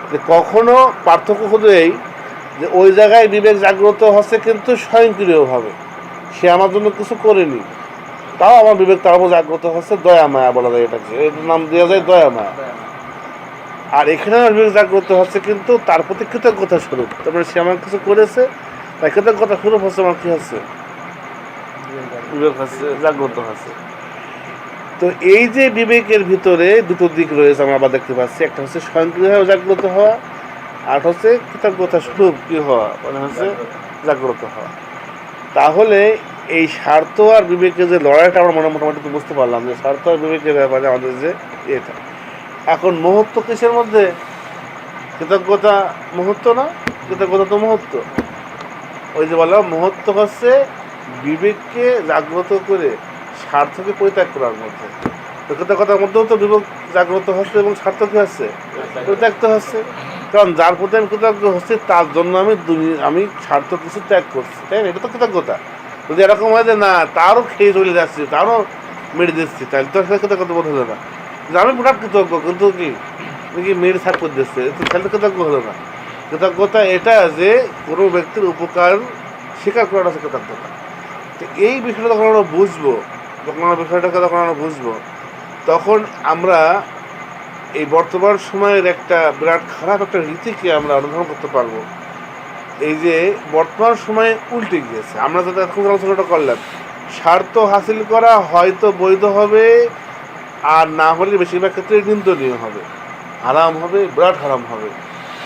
যে কখনো পার্থক্য শুধু এই যে ওই জায়গায় বিবেক জাগ্রত হচ্ছে কিন্তু স্বয়ংক্রিয়ভাবে, সে আমার জন্য কিছু করেনি, তাও আমার বিবেক তার উপর জাগ্রত হচ্ছে, দয়া মায়া বলা যায় এটাকে, এটার নাম দেওয়া যায় দয়া মায়া। আর এখানে আমার বিবেক জাগ্রত হচ্ছে কিন্তু তার প্রতি কৃতজ্ঞতা স্বরূপ, তারপরে সে আমার কিছু করেছে, তাই কৃতজ্ঞতা স্বরূপ হচ্ছে আমার কি হচ্ছে, বিবেক হচ্ছে, জাগ্রত হচ্ছে। তো এই যে বিবেকের ভিতরে দুটো দিক রয়েছে আমরা আবার দেখতে পাচ্ছি, একটা হচ্ছে স্বয়ংক্রিয়ভাবে জাগ্রত হওয়া, আর হচ্ছে কৃতজ্ঞতা স্বরূপ কি হওয়া, মানে হচ্ছে জাগ্রত হওয়া। তাহলে এই স্বার্থ আর বিবেকের যে লড়াইটা আমরা মোটামুটি তো বুঝতে পারলাম যে স্বার্থ আর বিবেকের ব্যাপারে আমাদের যে এটা। এখন মুহূর্ত কিসের মধ্যে, কৃতজ্ঞতা মুহূর্ত না, কৃতজ্ঞতা তো মুহূর্ত, ওই যে বললাম মুহূর্ত হচ্ছে বিবেককে জাগ্রত করে স্বার্থকে পরিত্যাগ করার মধ্যে, তো কৃতজ্ঞতার মধ্যেও তো বিবেক জাগ্রত হচ্ছে এবং স্বার্থ কি হচ্ছে, পরিত্যক্ত হচ্ছে, কারণ যার প্রতি আমি কৃতজ্ঞ হচ্ছি তার জন্য আমি স্বার্থ কিছু ত্যাগ করছি, তাই না, এটা তো কৃতজ্ঞতা। যদি এরকম হয় যে না তারও খেয়ে চলে যাচ্ছি, তারও মেরে দিচ্ছি, তাহলে তো কৃতজ্ঞতা বোধ হলো না, যে আমি বিরাট কৃতজ্ঞ কিন্তু কি মেরে ছাড় করে দিচ্ছে, তাহলে তো কৃতজ্ঞ হলো না। কৃতজ্ঞতা এটা যে কোনো ব্যক্তির উপকার স্বীকার করাটা হচ্ছে কৃতজ্ঞতা। তো এই বিষয়টা যখন আমরা বুঝবো, তখন আমরা এই বর্তমান সময়ের একটা বিরাট খারাপ একটা রীতিকে আমরা অনুধাবন করতে পারবো। এই যে বর্তমান সময়ে উল্টে গিয়েছে, আমরা যাতে এখন আলোচনাটা করলাম, স্বার্থ হাসিল করা হয়তো বৈধ হবে, আর না হলে বেশিরভাগ ক্ষেত্রে নিন্দনীয় হবে, হারাম হবে, বিরাট হারাম হবে,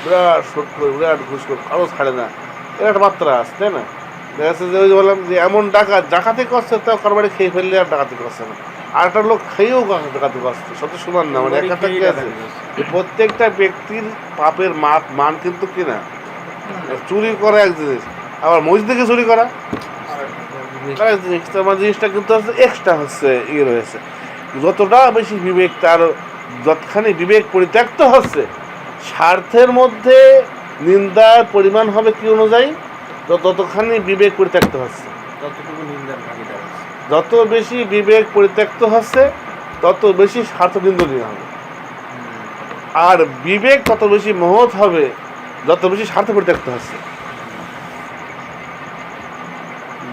বিরাট সত্য, বিরাট ঘুষখোর, কারো ছাড়ে না, এর একটা মাত্রা আছে, তাই না। দেখা যাচ্ছে যে ওই যে বললাম যে এমন ডাকাতি করছে, তাও কারো বাড়ি খেয়ে ফেললে আর ডাকাতি করছে না, আর একটা লোক খেয়েও ডাকাতি করছে, সব সমান না, মানে একটা কি আছে, প্রত্যেকটা ব্যক্তির পাপের মান কিন্তু কিনা, চুরি করা এক জিনিস, আবার মসজিদ থেকে চুরি করা এক জিনিস, আমার জিনিসটা কিন্তু হচ্ছে এক্সট্রা হচ্ছে ইয়ে রয়েছে। যতটা বেশি বিবেক, তার যতখানি বিবেক পরিত্যক্ত হচ্ছে, স্বার্থের মধ্যে নিন্দার পরিমাণ হবে কি অনুযায়ী, ততখানি বিবেক পরিত্যক্ত হচ্ছে, যত বেশি বিবেক পরিত্যক্ত হচ্ছে তত বেশি স্বার্থ নিন্দনীয় হবে, আর বিবেক তত বেশি মহৎ হবে যত বেশি স্বার্থ পরিত্যক্ত হচ্ছে,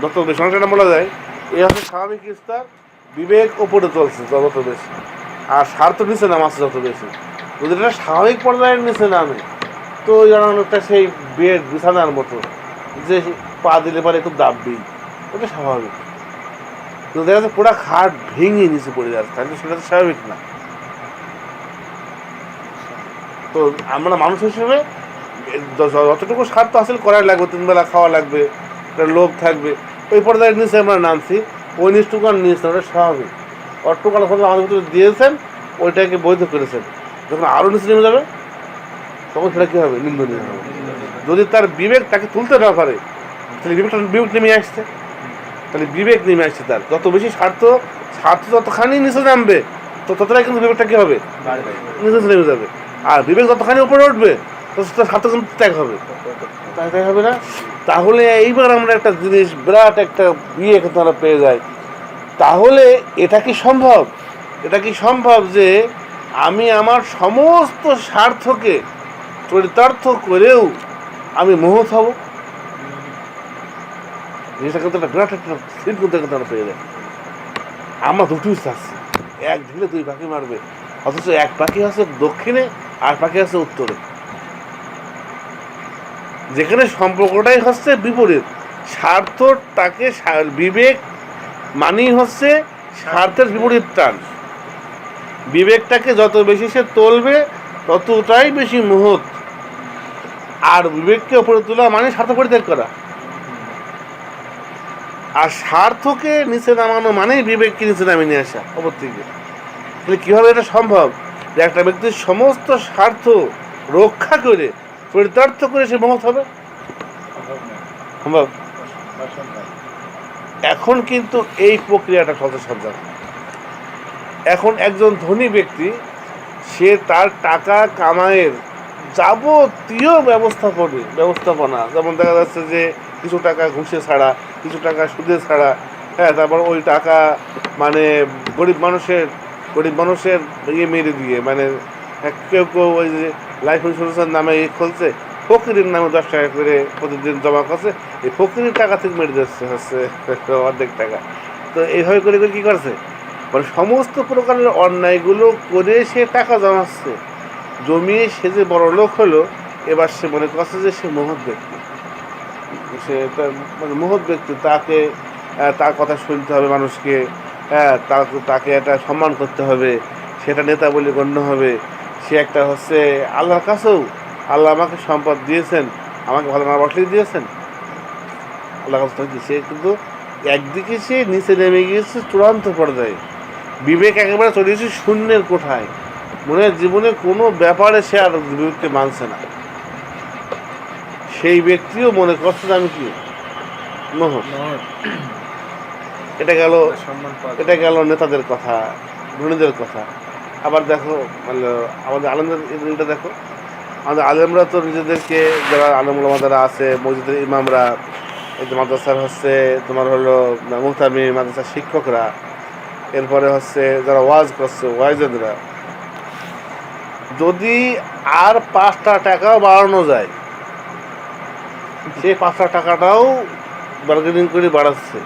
যত বেশি এটা বলা যায়। এই হচ্ছে স্বাভাবিক স্তর, বিবেক ওপরে চলছে যত বেশি, আর স্বার্থ নিচে নামাচ্ছে যত বেশি। যদি এটা স্বাভাবিক পর্যায়ের নিচে নামে, তো অনেকটা সেই বেড বিছানার মতো, যে পা দিলে পরে একটু দাববেই, ওটা স্বাভাবিক। কিন্তু দেখা যাচ্ছে পুরা খাট ভেঙে নিচে পড়ে যাচ্ছে, তাহলে সেটা তো স্বাভাবিক না। তো আমরা মানুষ হিসেবে যতটুকু স্বার্থ হাসিল করাই লাগবে, 3 বেলা খাওয়া লাগবে, একটা লোভ থাকবে, ওই পর্যায়ের নিচে আমরা নামছি, ওই নিচটুকু আর নিয়েছেন, ওটা স্বাভাবিক। অট্টুকাল আমাদের ভিতরে দিয়েছেন, ওইটাকে বৈধ করেছেন। যখন আরও নিচে নেমে যাবে তখন সেটা কী হবে? নিন্দনীয় হবে। যদি তার বিবেক তাকে তুলতে না পারে, তাহলে বিবেক নেমে আসছে, তাহলে বিবেক নেমে আসছে তার। যত বেশি স্বার্থ যতখানি নিচে নামবে ততটাই কিন্তু বিবেকটা কী হবে? নিচে নেমে যাবে। আর বিবেক যতখানি উপরে উঠবে তত স্বার্থ কিন্তু ত্যাগ হবে, তাই হবে না? তাহলে এইবার আমরা একটা জিনিস বিরাট একটা কিন্তু আমরা পেয়ে যাই। তাহলে এটা কি সম্ভব? এটা কি সম্ভব যে আমি আমার সমস্ত স্বার্থকে চরিতার্থ করেও আমি মোহত হব? জিনিসটা কিন্তু একটা বিরাট একটা সিন কিন্তু আমরা পেয়ে যাই। আমরা দুটোই চাচ্ছি, এক ঢিলে 2 পাখি মারবে, অথচ এক পাখি আছে দক্ষিণে আর পাখি আছে উত্তরে, যেখানে সম্পর্কটাই হচ্ছে বিপরীত। স্বার্থটাকে বিবেক মানেই হচ্ছে স্বার্থের বিপরীত টান। বিবেকটাকে যত বেশি সে তুলবে ততটাই বেশি মুহূর্ত। আর বিবেককে উপরে তোলা মানে স্বার্থ পরিত্যাগ করা, আর স্বার্থকে নিচে নামানো মানেই বিবেককে নিচে নামিয়ে নিয়ে আসা অপর থেকে। তাহলে কীভাবে এটা সম্ভব যে একটা ব্যক্তির সমস্ত স্বার্থ রক্ষা করে চরিতার্থ করে সে মহৎ হবে? সম্ভব। এখন কিন্তু এই প্রক্রিয়াটা চলছে সব জায়গায়। এখন একজন ধনী ব্যক্তি সে তার টাকা কামাইয়ের যাবতীয় ব্যবস্থাপনা, যেমন দেখা যাচ্ছে যে কিছু টাকা ঘুষে ছাড়া, কিছু টাকা সুদে ছাড়া, হ্যাঁ, তারপর ওই টাকা মানে গরিব মানুষের মেরে দিয়ে, মানে কেউ ওই যে লাইফ ইন্স্যুরেন্সের নামে খুলছে, ফকিরের নামে 10 টাকা করে প্রতিদিন জমা করছে, এই ফকিরের টাকা থেকে মেরে দিচ্ছে হচ্ছে অর্ধেক টাকা। তো এইভাবে করে কী করছে, মানে সমস্ত প্রকারের অন্যায়গুলো করে সে টাকা জমিয়ে সে যে বড় লোক হলো। এবার সে মনে করছে যে সে মহৎ ব্যক্তি, সে মানে মহৎ ব্যক্তি, তার কথা শুনতে হবে মানুষকে, হ্যাঁ, তাকে একটা সম্মান করতে হবে, সেটা নেতা বলে গণ্য হবে। সে একটা হচ্ছে আল্লাহর কাছেও, আল্লাহ আমাকে সম্পদ দিয়েছেন, আমাকে ভালো না বাসলেই দিয়েছেন, আল্লাহর কাছে সে কিন্তু একদিকে সে নিচে নেমে গিয়েছে চূড়ান্ত পর্যায়ে। বিবেক একেবারে চলে গেছে শূন্যের কোঠায়, মনে হয় জীবনে কোনো ব্যাপারে সে আর বিবেককে মানছে না। সেই ব্যক্তিও মনে করছে যে আমি কি মহৎ। এটা গেল নেতাদের কথা, ধনীদের কথা। আবার দেখো আমাদের আলেমদের দেখো, আমাদের আলেমরা তো নিজেদেরকে, যারা আলেম ওলামা যারা আছে, মসজিদের ইমামরা, এই যে মাদ্রাসার হচ্ছে তোমার হলো মুহতামি, মাদ্রাসার শিক্ষকরা, এরপরে হচ্ছে যারা ওয়াজ করছে ওয়াইজেদরা, যদি আর 5টা টাকাও বাড়ানো যায়, সেই 5টা টাকাটাও বার্গেনিং করে বাড়াচ্ছে।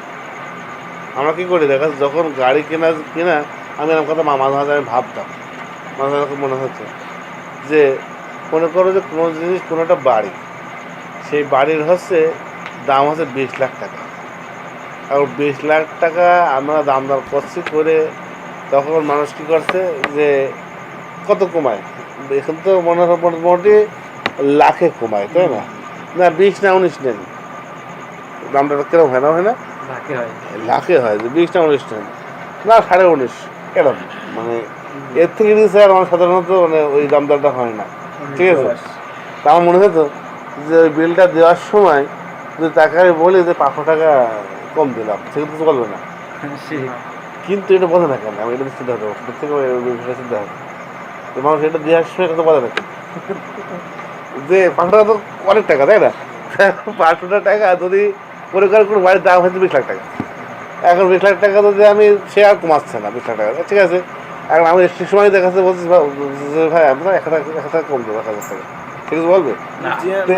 আমরা কী করি দেখা, যখন গাড়ি কেনা আমি এরকম কথা মাঝে মাঝে আমি ভাবতাম, মাঝে এরকম মনে হচ্ছে যে মনে করো যে কোনো জিনিস, কোনো একটা বাড়ি, সেই বাড়ির হচ্ছে দাম হচ্ছে 20 লাখ টাকা। আর 20 লাখ টাকা আমরা দাম দর করছি করে, তখন মানুষ কী করছে যে কত কমায়, এখন তো মোটামুটি লাখে কমায়, তাই না? 20 না 19 নেন, দামটা কিরকম হয় না লাখে হয়, যে 20 না 19 নেন না 19.5 এরকম, মানে এর থেকে নিচে আর আমার সাধারণত মানে ওই দাম দরটা হয় না, ঠিক আছে? তা আমার মনে হতো যে ওই বিলটা দেওয়ার সময় যদি তাকে বলি যে 500 টাকা কম দিলাম, সেক্ষেত্রে তো বলবে না, কিন্তু এটা বলে না কেন? আমি এটা চিন্তা করবো থেকে চিন্তা হবে মানুষ এটা দেওয়ার সময় কত বলে না যে 500 টাকা তো অনেক টাকা, তাই না? 500 টাকা যদি মনে করেন কোনো বাড়ির দাম হয়তো 20 লাখ টাকা, এখন 20 লাখ টাকা যদি আমি, সে আর কমাচ্ছে না 20 লাখ টাকা, ঠিক আছে? এখন আমি সে সময় দেখাচ্ছে বলছি ভাই আমরা 1,000 টাকা কম দেবো, 1,000 টাকা, ঠিক আছে? বলবে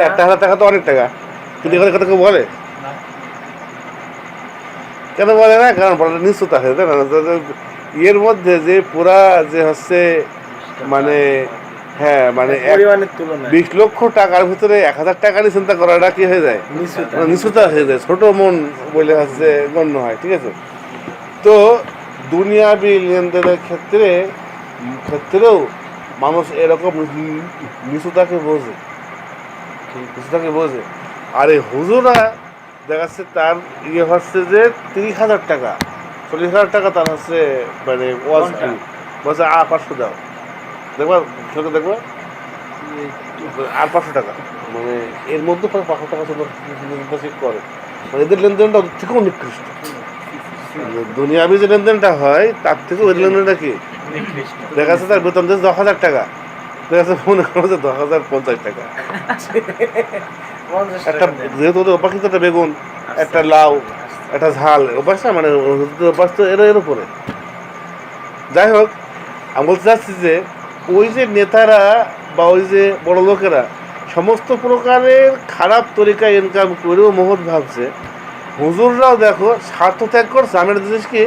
1,000 টাকা তো অনেক টাকা, কিন্তু এখানে কথা কেউ বলে কেন বলে না? কারণ বলাটা নিশ্চয়তা আছে, তাই না? এর মধ্যে যে পুরা যে হচ্ছে মানে, হ্যাঁ, মানে 20 লক্ষ টাকার ভিতরে 1,000 টাকা নিয়ে চিন্তা করাটা কি হয়ে যায়? নিশ্চয়তা হয়ে যায়, ছোট মন বলে হচ্ছে গণ্য হয়, ঠিক আছে? তো দুনিয়াবি লেনদেনের ক্ষেত্রেও মানুষ এরকম নিচুতাকে বোঝে, আর এই হুজুরা দেখা যাচ্ছে তার হচ্ছে যে 30,000 টাকা 40,000 টাকা তার হচ্ছে মানে ওয়াজ বলছে 500 দাও, দেখবা দেখবা আর 500 টাকা, মানে এর মধ্যে 500 টাকা করে, মানে এদের লেনদেনটা ওদের থেকেও নিকৃষ্ট। দুনিয়াবি যে লেনদেনটা হয় তার থেকে ওই লেনদেনটা কি দেখা যাচ্ছে তার বেতন দিয়েছে 10,000 টাকা, দেখা যাচ্ছে মনে করো যে 10,050 টাকা। একটা যেহেতু ওদের অভ্যাস একটা বেগুন, একটা লাউ, একটা ঝাল অভ্যাস না, মানে অভ্যাস তো এর উপরে। যাই হোক, আমি বলতে চাচ্ছি যে ওই যে নেতারা বা ওই যে বড় লোকেরা সমস্ত প্রকারের খারাপ তরিকায় ইনকাম করেও মহৎ ভাবছে, হুজুররাও দেখো স্বার্থ ত্যাগ করছে। আমি একটা জিনিস কি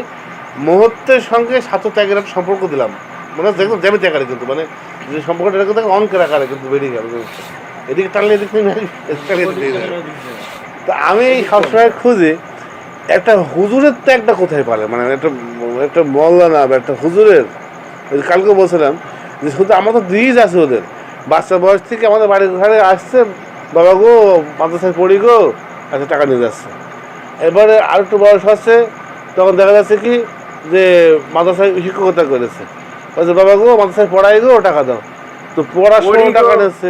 মুহূর্তের সঙ্গে স্বার্থ ত্যাগের একটা সম্পর্ক দিলাম, মানে দেখুন জ্যামিতি আকারে, কিন্তু মানে যে সম্পর্কটা এটা কিন্তু অঙ্কের আকারে কিন্তু বেরিয়ে গেল, এদিকে টানলে এদিক তো আমি সবসময় খুঁজি একটা হুজুরের ত্যাগটা কোথায় পারে, মানে একটা মৌলানা বা একটা হুজুরের। কালকে বলছিলাম যে শুধু আমাদের দিজ আছে ওদের, বাচ্চা বয়স থেকে আমাদের বাড়ির ঘরে আসছে, বাবা গো মাদ্রাসায় পড়ি গো, আচ্ছা টাকা নিয়ে যাচ্ছে। এবারে আর একটু বয়স হচ্ছে, তখন দেখা যাচ্ছে কি যে মাদ্রাসায় শিক্ষকতা করেছে, বলছে বাবা গো মাদ্রাসায় পড়াই গো, টাকা দাও। তো পড়াশোনা টাকা নিচ্ছে,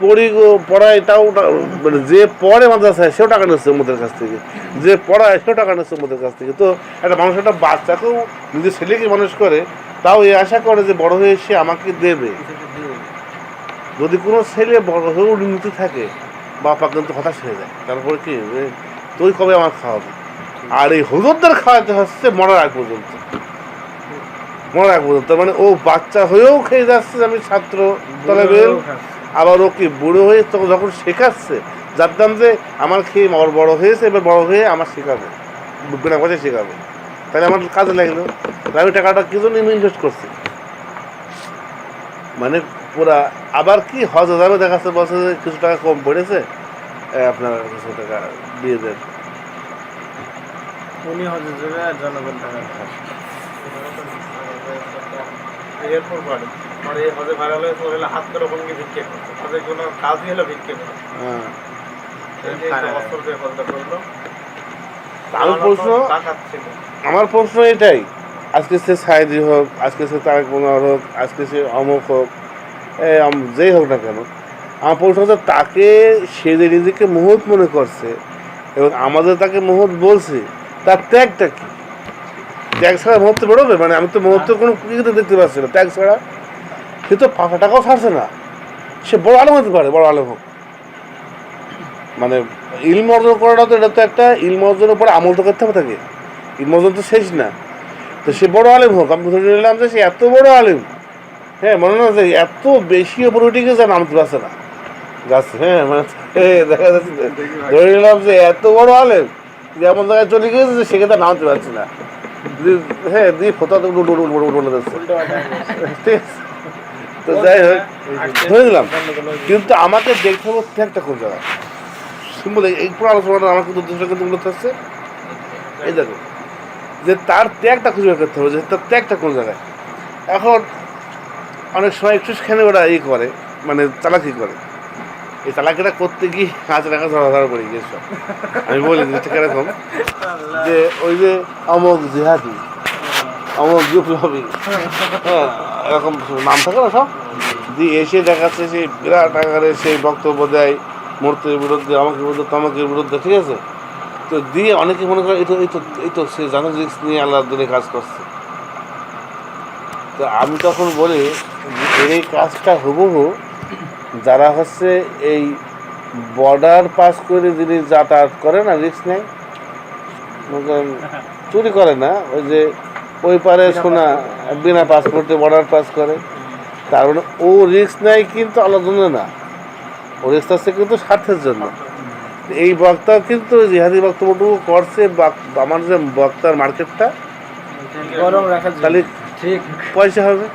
পড়ি গো পড়াই, তাও মানে যে পড়ে মাদ্রাসায় সেও টাকা নিচ্ছে ওদের কাছ থেকে, যে পড়ায় সেও টাকা নিচ্ছে ওদের কাছ থেকে। তো একটা মানুষ একটা বাচ্চাকেও নিজের ছেলেকে মানুষ করে, তাও এই আশা করে যে বড় হয়ে সে আমাকে দেবে। যদি কোনো ছেলে বড় হয়েও উন্নতি থাকে, বাপা কিন্তু হতাশ হয়ে যায়, তারপরে কি তুই কবে আমার খাওয়াবে। আর এই হুজুরদের খাওয়াতে হচ্ছে মরার আগ পর্যন্ত, মানে ও বাচ্চা হয়েও খেয়ে যাচ্ছে, আমি ছাত্র তলেবেল, আবার ও কি বুড়ো হয়ে যখন শেখাচ্ছে, জানতাম যে আমার খেয়ে আমার বড় হয়েছে, এবার বড় হয়ে আমার শেখাবে, বিনা পয়সায় শেখাবে, তাহলে আমার কাজে লাগলো, আমি টাকাটা কি জন্য ইনভেস্ট করছি। মানে পুরা আবার কি হজ যাবে, দেখাচ্ছে বলছে যে কিছু টাকা কম পড়েছে, আপনার কিছু টাকা দিয়ে দেন, উনি হজে যাবে আর জনগণ টাকা এরপর করে আর এই হজে ভাইরাল হয়েছে হলে হাত করে ভঙ্গি ভিক্ষে করছে, হজের কোনো কাজই হলো ভিক্ষে করা। আমার প্রশ্ন এটাই, আজকে সে সাইদি হোক, আজকে সে তারেক মনোহর হোক, আজকে সে অমুক হোক, যেই হোক না কেন, আমার প্রশ্ন হচ্ছে তাকে সে যে নিজেকে মুহূর্ত মনে করছে এবং আমাদের তাকে মুহূর্ত বলছে, তার ত্যাগটা কি? ত্যাগ ছাড়া মুহূর্তে বেরোবে? মানে আমি তো মুহূর্তে কোনো কিছু দেখতে পাচ্ছি না ত্যাগ ছাড়া। সে তো 5 টাকাও ছাড়ছে না, সে বড় আলেম হতে পারে, বড় আলেম হোক, মানে ইলম অর্জন করাটা তো এটা তো একটা ইলম অর্জনের উপরে আমল তো করতে হবে তাকে, ইলম অর্জন তো শেষ না। তো সে বড় আলেম হোক, আমি ধরে নিলাম যে সে এত বড় আলেম, হ্যাঁ মনে না যে এত বেশি ওপরে উঠে গেছে নামতে পারছে না গাছ, হ্যাঁ মানে দেখা যাচ্ছে ধরে নিলাম যে এত বড় আলেম যেমন জায়গায় চলে গিয়েছে যে সেখানে নামতে পারছে না, হ্যাঁ দিয়ে ফোতা বলে যাচ্ছে, ঠিক আছে। তো যাই হোক ধরে নিলাম, কিন্তু আমাকে দেখতে হবে ত্যাগটা কোন জায়গায়। সিম্পল এই পুরো আলোচনাটা আমার কিন্তু উদ্দেশ্য কিন্তু মূলত হচ্ছে এই দেখো যে তার ত্যাগটা খুঁজে বের করতে হবে, যে তার ত্যাগটা কোন জায়গায়। এখন অনেক সময় একটু সেখানে ওরা ই করে, মানে চালাকি করে, এই চালাকিটা করতে গিয়ে কাজ রাখা ধরা পড়ে গিয়েছে। আমি বলি জিনিসটা কিরকম, যে ওই যে অমুক জিহাদি, অমুক বিপ্লবী, হ্যাঁ এরকম নাম থাকে না সব, দিয়ে এসে দেখাচ্ছে সেই বিরাট আকারে সেই বক্তব্য দেয় মূর্তির বিরুদ্ধে, আমাকে বিরুদ্ধে, তামাকের বিরুদ্ধে, ঠিক আছে। তো দিয়ে অনেকে মনে করে এই তো সে জানো রিস্ক নিয়ে আল্লাহর দিনে কাজ করছে। তো আমি তখন বলি এই কাজটা হুবহু যারা হচ্ছে এই বর্ডার পাস করে যিনি যাতায়াত করে না, রিস্ক নেয়, চুরি করে না, ওই যে ওই পারে শোনা বিনা পাসপোর্টে বর্ডার পাস করে, তার মানে ও রিস্ক নেয় কিন্তু আল্লাহর জন্য না, ও রিস্ক আছে কিন্তু স্বার্থের জন্য। এই বক্তা কিন্তু জিহাদি বক্তব্যটুকু করছে, আমার যে বক্তার মার্কেটটা গরম রাখার তাহলে ঠিক পয়সা হবে,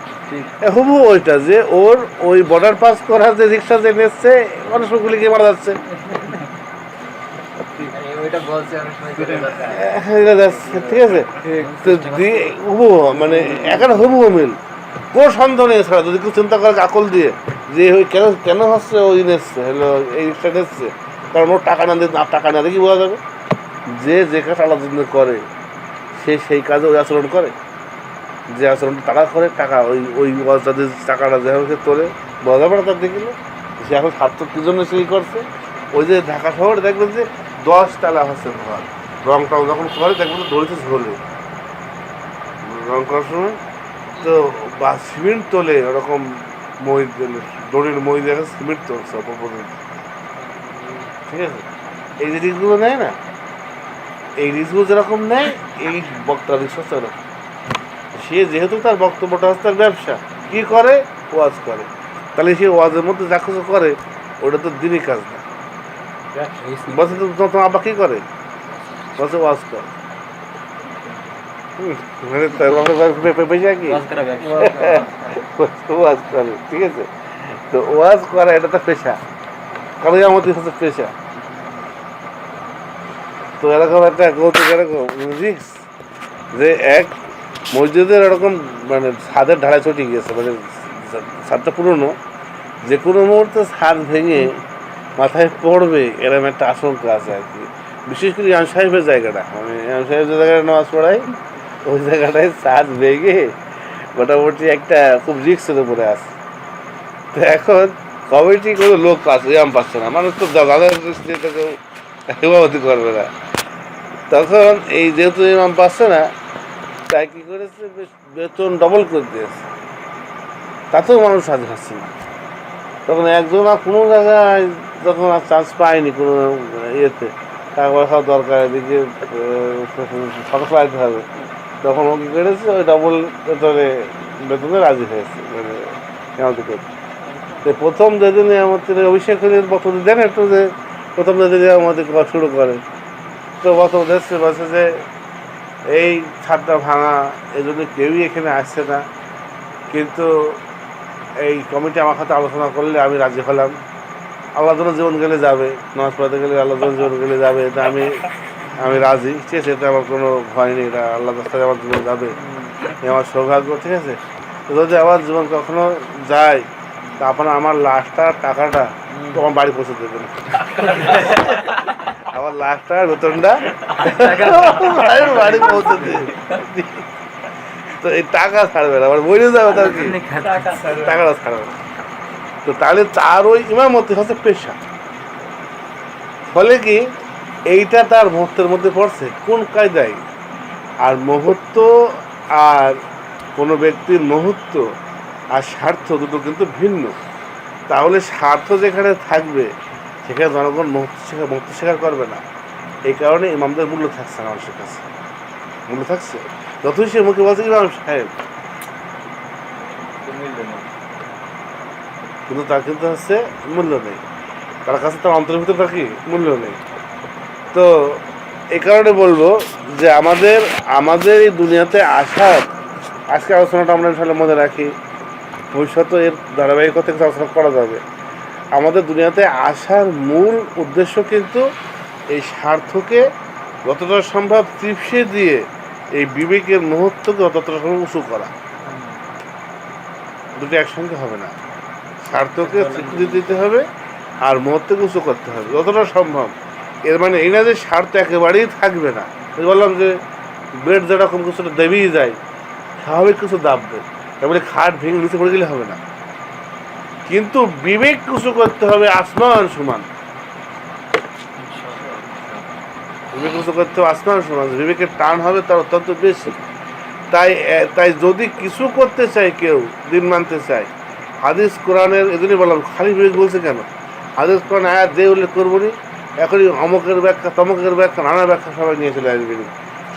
হুবহু ওইটা যে ওর ওই বর্ডার পাস করার যে রিক্সা যে নিচ্ছে অনেক সবগুলিকে মারা যাচ্ছে। ঠিক আছে, তো মানে এখানে হবু মিল কোনো সন্দেহ নেই ছাড়া যদি কেউ চিন্তা করে আকল দিয়ে যে ওই কেন কেন হচ্ছে ওই নিচ্ছে হলো এই রিক্সা নিচ্ছে, কারণ ওর টাকা না দিয়ে টাকা না দিয়ে কি বোঝা যাবে যে যে কাজ আলাদা জন্য করে সে সেই কাজে ওই আচরণ করে, যে আচরণ টাকা করে টাকা ওই ওই যাদের টাকাটা যেভাবে তোলে বোঝা যাবে না তার দেখিলে সে এখন সার্থক কী জন্য সেই করছে। ওই যে ঢাকা শহরে দেখবেন যে 10 তালা হচ্ছে ঘর, রং টং যখন করে দেখবেন তো দড়িতে ঝোলে রং করার সময়, তো বা সিমেন্ট তোলে ওরকম মই দড়ির মই দেখে সিমেন্ট তোলছে অপরপর্যন্ত, ঠিক আছে। এই যে রিস্কগুলো নেয় না, এই রিস্কগুলো যেরকম নেয় এই বক্তা রিস্ক হচ্ছে ওরকম। সে যেহেতু তার বক্তব্যটা হচ্ছে তার ব্যবসা, কী করে ওয়াজ করে, তাহলে সে ওয়াজের মধ্যে যা কিছু করে ওটা তো দিনই কাজ না। বলছে তো তোমার আব্বা কী করে, বলছে ওয়াজ করে, পয়সা কি ওয়াজ করে, ঠিক আছে। তো ওয়াজ করা এটা তো পেশা, কারণ আমাদের হচ্ছে পেশা। তো এরকম একটা কৌতুক এরকম রিক্স যে এক মসজিদের এরকম মানে ছাদের ঢালাই চটে গিয়েছে, মানে ছাদটা পুরোনো, যে কোনো মুহূর্তে ছাদ ভেঙে মাথায় পড়বে এরকম একটা আশঙ্কা আছে আর কি। বিশেষ করে ইমাম সাহেবের জায়গাটা, মানে ইমাম সাহেব যে জায়গাটা নামাজ পড়ায় ওই জায়গাটায় ছাদ ভেঙে মোটামুটি একটা খুব রিক্সের উপরে আছে। তো এখন কমিটি কোনো লোক আছে ইমাম পাচ্ছে না, মানুষ তো যাদের দৃষ্টিতে কেউ ইমামতি করবে না। তখন এই যেহেতু ইমাম পাচ্ছে না তাই কী করেছে, বেতন ডবল করে দিয়েছে, তাতেও মানুষ সাথে খাচ্ছে না। তখন একজন আর কোনো জায়গায় যখন আর চান্স পায়নি কোনো ইয়েতে, টাকা পয়সা দরকার, এদিকে সকাল পাইতে হবে, তখন ও কী করেছে ওই ডবল বেতনে রাজি হয়েছে, মানে আমাদের করতে। তো প্রথম যেদিনে আমাদের অভিষেক হলে বক্তব্য দেন একটু, যে প্রথম যেদিনে আমাদের শুরু করে তো বক্তব্য দেখছে বলছে যে এই ছাদটা ভাঙা, এই জন্য কেউই এখানে আসছে না, কিন্তু এই কমিটি আমার সাথে আলোচনা করলে আমি রাজি হলাম। আল্লাহ জন্য জীবন গেলে যাবে, নামাজ পড়াতে গেলে আল্লাহ জন্য জীবন গেলে যাবে, এটা আমি রাজি, ঠিক আছে, এটা আমার কোনো ভয় নেই, এটা আল্লাহ রাস্তায় আমার জীবন যাবে, আমার সৌভাগ্য, ঠিক আছে। তো যদি আমার জীবন কখনো যায় তা আপনার আমার লাশটা টাকাটা তখন বাড়ি পৌঁছে দেবেন, আমার লাখ টাকার বেতনটা বাড়ি পৌঁছে দেবে। তো এই টাকা ছাড়বে না, আবার বইলে যাবে তার কি টাকাটা ছাড়বে না। তো তাহলে তার ওই ইমামতি হচ্ছে পেশা, ফলে কি এইটা তার মুহূর্তের মধ্যে পড়ছে কোন কায়দায়। আর মুহূর্ত আর কোনো ব্যক্তির মুহূর্ত আর স্বার্থ দুটো কিন্তু ভিন্ন। তাহলে স্বার্থ যেখানে থাকবে সেখানে জনগণ মুক্ত স্বীকার করবে না। এই কারণে ইমামদের মূল্য থাকছে না, মানুষের কাছে মূল্য থাকছে, যতই সে মুখে বলছে ইমাম সাহেব, কিন্তু তার কিন্তু হচ্ছে মূল্য নেই, তার কাছে তার অন্তরের ভিতরে থাকি মূল্য নেই। তো এই কারণে বলবো যে আমাদের এই দুনিয়াতে আসার, আজকে আলোচনাটা আমরা ইনশাআল্লাহ মনে রাখি, ভবিষ্যতে এর ধারাবাহিকতা আলোচনা করা যাবে। আমাদের দুনিয়াতে আসার মূল উদ্দেশ্য কিন্তু এই স্বার্থকে যতটা সম্ভব তৃপ্সে দিয়ে এই বিবেকের মুহূর্তকে যতটা সম্ভব উঁচু করা, দুটো একসঙ্গে হবে না। স্বার্থকে স্বীকৃতি দিতে হবে আর মুহূর্তকে উঁচু করতে হবে যতটা সম্ভব। এর মানে এই না যে স্বার্থ একেবারেই থাকবে না। বললাম যে বেড যেরকম কিছুটা দেবেই যায়, স্বাভাবিক কিছু দাববে, তারপরে খাট ভেঙে নিচে পড়ে গেলে হবে না, কিন্তু বিবেক উঁচু করতে হবে আসমান সমান, বিবেক উঁচু করতে হবে আসমান সমান, বিবেকের টান হবে তার অত্যন্ত বেশি। তাই যদি কিছু করতে চায়, কেউ দিন মানতে চায়, হাদিস কোরআনের, এজন্যই বললাম খালি বিবেক বলছে কেন, হাদিস কোরআন আয়াত যে উল্লেখ করবো নি, এখনই অমকের ব্যাখ্যা তমকের ব্যাখ্যা নানা ব্যাখ্যা সবাই নিয়ে চলে আসবে।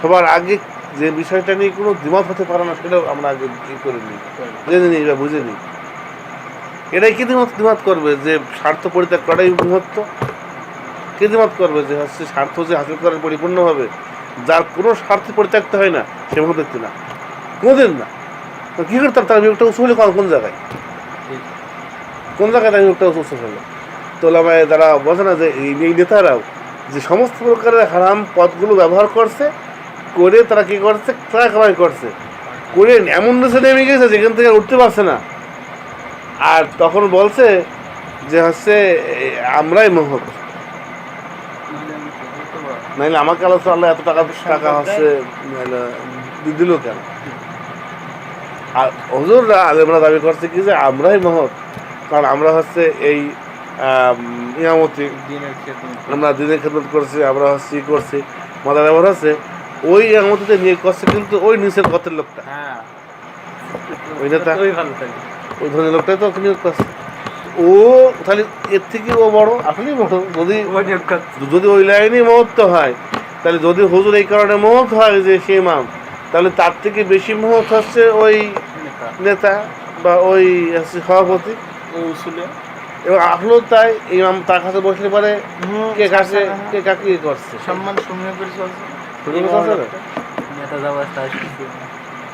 সবার আগে যে বিষয়টা নিয়ে কোনো দ্বিমত হতে পারে না সেটাও আমরা আগে ই করে নিই, জেনে নিই বা বুঝে নিই। এটাই কি দ্বিমত করবে যে স্বার্থ পরিত্যাগ করাই মুহূর্ত? কে দ্বিমত করবে যে হচ্ছে স্বার্থ যে হাসিল করার পরিপূর্ণভাবে, যার কোনো স্বার্থ পরিত্যক্ত হয় না সে মুহূর্ত না, কোনোদিন না। কী করতাম তার বিবেকটা উঁচু হলে কোন জায়গায় তার বিবেকটা উঁচু হলো? তোলামায় যারা বোঝে না যে এই নেতারাও যে সমস্ত প্রকারের হারাম পথগুলো ব্যবহার করছে, করে তারা কী করছে, টাকা কামাই করছে, করে এমন দেশে নেমে গেছে যেখান থেকে আর উঠতে পারছে না। আর তখন বলছে যে হচ্ছে আমরাই মহৎ, নাইলে আমাকে আল্লাহ আল্লাহ এত টাকা টাকা হচ্ছে দিল কেন। আর হুজুররা আলেমরা দাবি করছে কি যে আমরাই মহৎ, কারণ আমরা হচ্ছে এই ইমামতি, আমরা দিনের খেদমত করছি, আমরা হচ্ছে ই করছি। মজার ব্যাপার হচ্ছে ওই ইমামতিতে নিয়ে করছে কিন্তু ওই নিচের গতের লোকটা, ওই নেতা, ওই ধরনের লোকটাই তো নিয়োগ করছে। ও তাহলে এর থেকে ও বড়, আসলেই বড়। যদি ওই লাইনেই মহত্ব হয়, তাহলে যদি হুজুর এই কারণে মহৎ হয় যে সে ইমাম, তাহলে তার থেকে বেশি মহৎ হচ্ছে ওই নেতা বা ওই সভাপতি। এবং আসলেও তাই, ইমাম তার কাছে বসলে পারে কে কাছে কে কাকে করছে সম্মান শুনে করে চলছে।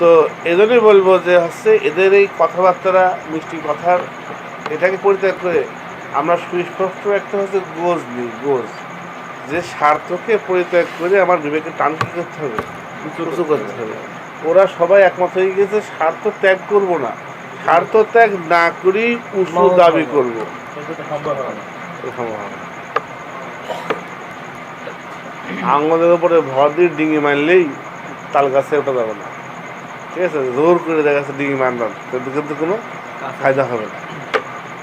তো এজন্যই বলবো যে হচ্ছে এদের এই কথাবার্তা, মিষ্টি কথার, এটাকে পরিত্যাগ করে আমরা সুস্পষ্ট একটা হচ্ছে গোজ নিই, গোজ যে স্বার্থকে পরিত্যাগ করে আমার বিবেকের টানকে করতে হবে, উঁচু করতে হবে। ওরা সবাই একমত হয়ে গেছে স্বার্থ ত্যাগ করব না, স্বার্থ ত্যাগ না করেই উঁচু দাবি করবো। আঙুলের উপরে ভর দিয়ে ডিঙি মারলেই তাল গাছে ওঠা যাবে না, ঠিক আছে? জোর করে দেখা যাচ্ছে ডিঙি মারলাম, কিন্তু কোনো ফায়দা হবে না।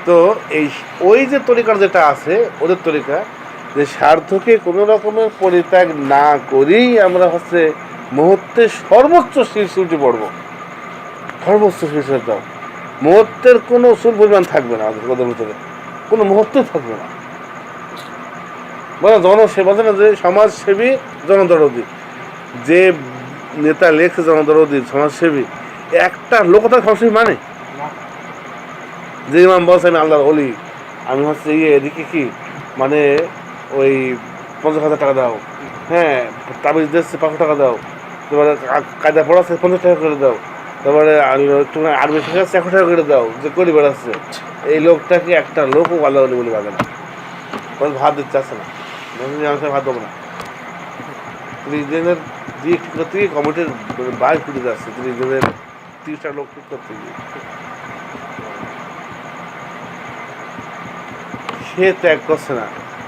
তো এই ওই যে তরিকার যেটা আছে ওদের তরিকা, যে স্বার্থকে কোনো রকমের পরিত্যাগ না করেই আমরা হচ্ছে মুহূর্তের সর্বোচ্চ শীর্ষে উঠে পড়বো, সর্বোচ্চ শীর্ষে দাও, মুহূর্তের কোনো উসুল পরিমাণ থাকবে না ওদের ভিতরে, কোনো মুহূর্তই থাকবে না। মানে জনসেবা, না যে সমাজসেবী জনদরদি, যে নেতা লেখছে জনদরদি সমাজসেবী, একটা লোক তার সমাজসেবী মানে যে ইমাম বলছে আমি আল্লাহর ওলি, আমি হচ্ছে এদিকে কি মানে ওই 50,000 টাকা দাও, হ্যাঁ তাবিজ দিচ্ছে 500 টাকা দাও, তারপরে কায়দা পড়াচ্ছে 50 টাকা করে দাও, তারপরে একটু আরবি শেখাচ্ছে 100 টাকা করে দাও, যে করে বেড়াচ্ছে, এই লোকটাকে একটা লোকও আল্লাহ ওলি বলে বাজে না, ভাত দিতে চাচ্ছে না, ভাত দেবো না। 30 দিনের দিয়ে ঠিক করতে গিয়ে কমিটির বাইরে ফুটে যাচ্ছে, 30 দিনের 30টা লোক ঠিক করতে গিয়ে সে ত্যাগ করছে না,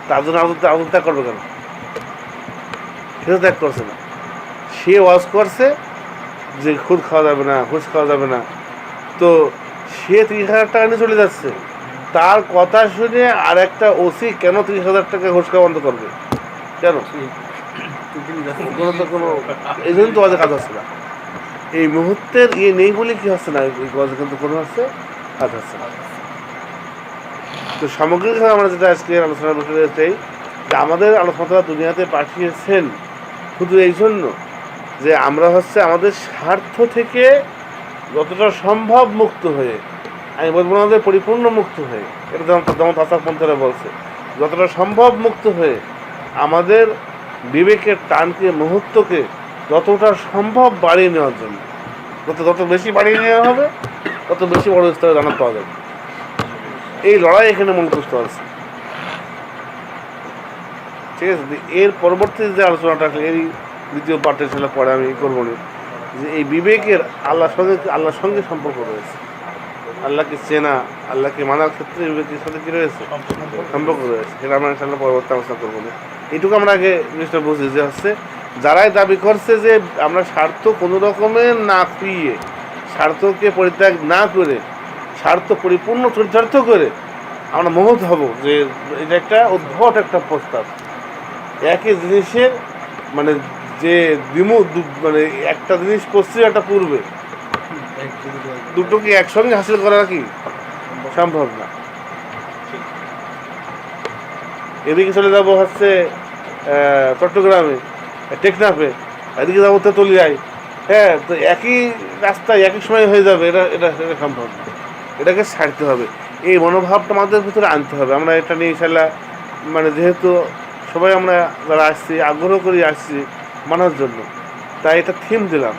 তার জন্য আদর ত্যাগ করবে কেন? সে ত্যাগ করছে না, সে ওয়াজ করছে যে খুদ খাওয়া যাবে না, ঘুষ খাওয়া যাবে না, তো সে 30,000 টাকা নিয়ে চলে যাচ্ছে। তার কথা শুনে আর একটা ওসি কেন 30,000 টাকা ঘুষ খাওয়া বন্ধ করবে? কেন? কোনো এই জন্য তো ওয়াজে কাজ হচ্ছে না। এই মুহূর্তের নেই বলে কি হচ্ছে না, এই ওয়াজে কিন্তু কোনো হচ্ছে কাজ হচ্ছে না। তো সামগ্রিকভাবে আমরা যেটা আজকে আলোচনার বিষয় চাই, যে আমাদের আলোচনা দুনিয়াতে পাঠিয়েছেন শুধু এই জন্য যে আমরা হচ্ছে আমাদের স্বার্থ থেকে যতটা সম্ভব মুক্ত হয়ে, আমি বলবো না যে পরিপূর্ণ মুক্ত হয়ে, এটা যেমন তাসাবপন্থীরা বলছে, যতটা সম্ভব মুক্ত হয়ে আমাদের বিবেকের টানকে, মুহূর্তকে যতটা সম্ভব বাড়িয়ে নেওয়ার জন্য, যত বেশি বাড়িয়ে নেওয়া হবে তত বেশি বড় স্তরে জানাতে পাওয়া যাবে। এই লড়াই এখানে মূলত আছে, ঠিক আছে? এর পরবর্তী যে আলোচনাটা আসলে এই দ্বিতীয় পার্টের ছিল, পরে আমি করবো না, যে এই বিবেকের আল্লাহর সঙ্গে সম্পর্ক রয়েছে, আল্লাহকে চেনা, আল্লাহকে মানার ক্ষেত্রে বিবেকের সাথে কী রয়েছে, সম্পর্ক রয়েছে। সেটা আমরা ইনশাআল্লাহ পরবর্তী আলোচনা করবো না। এইটুকু আমরা আগে জিনিসটা বুঝি যে হচ্ছে যারাই দাবি করছে যে আমরা স্বার্থ কোনো রকমের না খুইয়ে, স্বার্থকে পরিত্যাগ না করে, স্বার্থ পরিপূর্ণ চরিতার্থ করে আমরা মহৎ হব, যে এটা একটা উদ্ভট একটা প্রস্তাব। একই জিনিসের মানে যে মানে একটা জিনিস পশ্চিম একটা পূর্বে, দুটোকে একসঙ্গে হাসিল করা কি সম্ভব না। এদিকে চলে যাবো হচ্ছে চট্টগ্রামে, টেকনাফে, এদিকে যাবো তেতুলিয়ায়, হ্যাঁ, তো একই রাস্তায় একই সময় হয়ে যাবে, এটা এটা সম্ভব না। এটাকে ছাড়তে হবে, এই মনোভাবটা আমাদের ভিতরে আনতে হবে। আমরা এটা নিয়ে ইনশাল্লাহ মানে যেহেতু সবাই আমরা যারা আসছি আগ্রহ করে আসছি মানার জন্য, তাই এটা থিম দিলাম,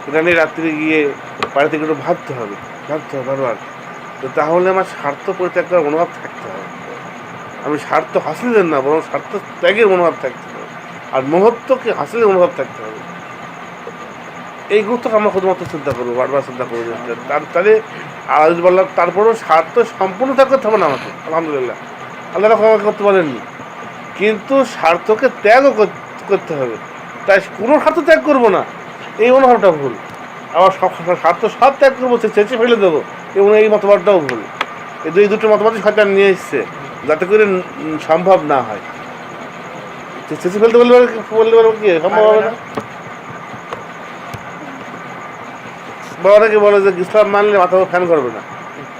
এটা নিয়ে রাত্রে গিয়ে বাড়ি থেকে একটু ভাবতে হবে বারবার। তো তাহলে আমার স্বার্থ পরিত্যাগ করার মনোভাব থাকতে হবে। আমি স্বার্থ হাসিলের না, বরং স্বার্থ ত্যাগের মনোভাব থাকতে হবে, আর মহত্বকে হাসিলের মনোভাব থাকতে হবে। এই গুরুত্বটা আমরা শুধুমাত্র চিন্তা করবো, বারবার চিন্তা করবো। তাহলে আজ বললাম, তারপরেও স্বার্থ সম্পূর্ণ ত্যাগ করতে হবে না আমাকে, আলহামদুলিল্লাহ আল্লাহ আমাকে করতে পারেননি, কিন্তু স্বার্থকে ত্যাগও করতে হবে। তাই কোনো স্বার্থ ত্যাগ করবো না, এই মনোভাবটা ভুল। আবার স্বার্থ সব ত্যাগ করবো, চেঁচে ফেলে দেবো, এবং এই মতবাদটাও ভুল। এই দুটো মতবাদই শয়তান নিয়ে এসছে যাতে করে সম্ভব না হয়। চেঁচে ফেলতে বলতে পারবো কি সম্ভব হবে না। বা অনেকে বলে যে ইসলাম মানলে মাথা ফ্যান করবে না,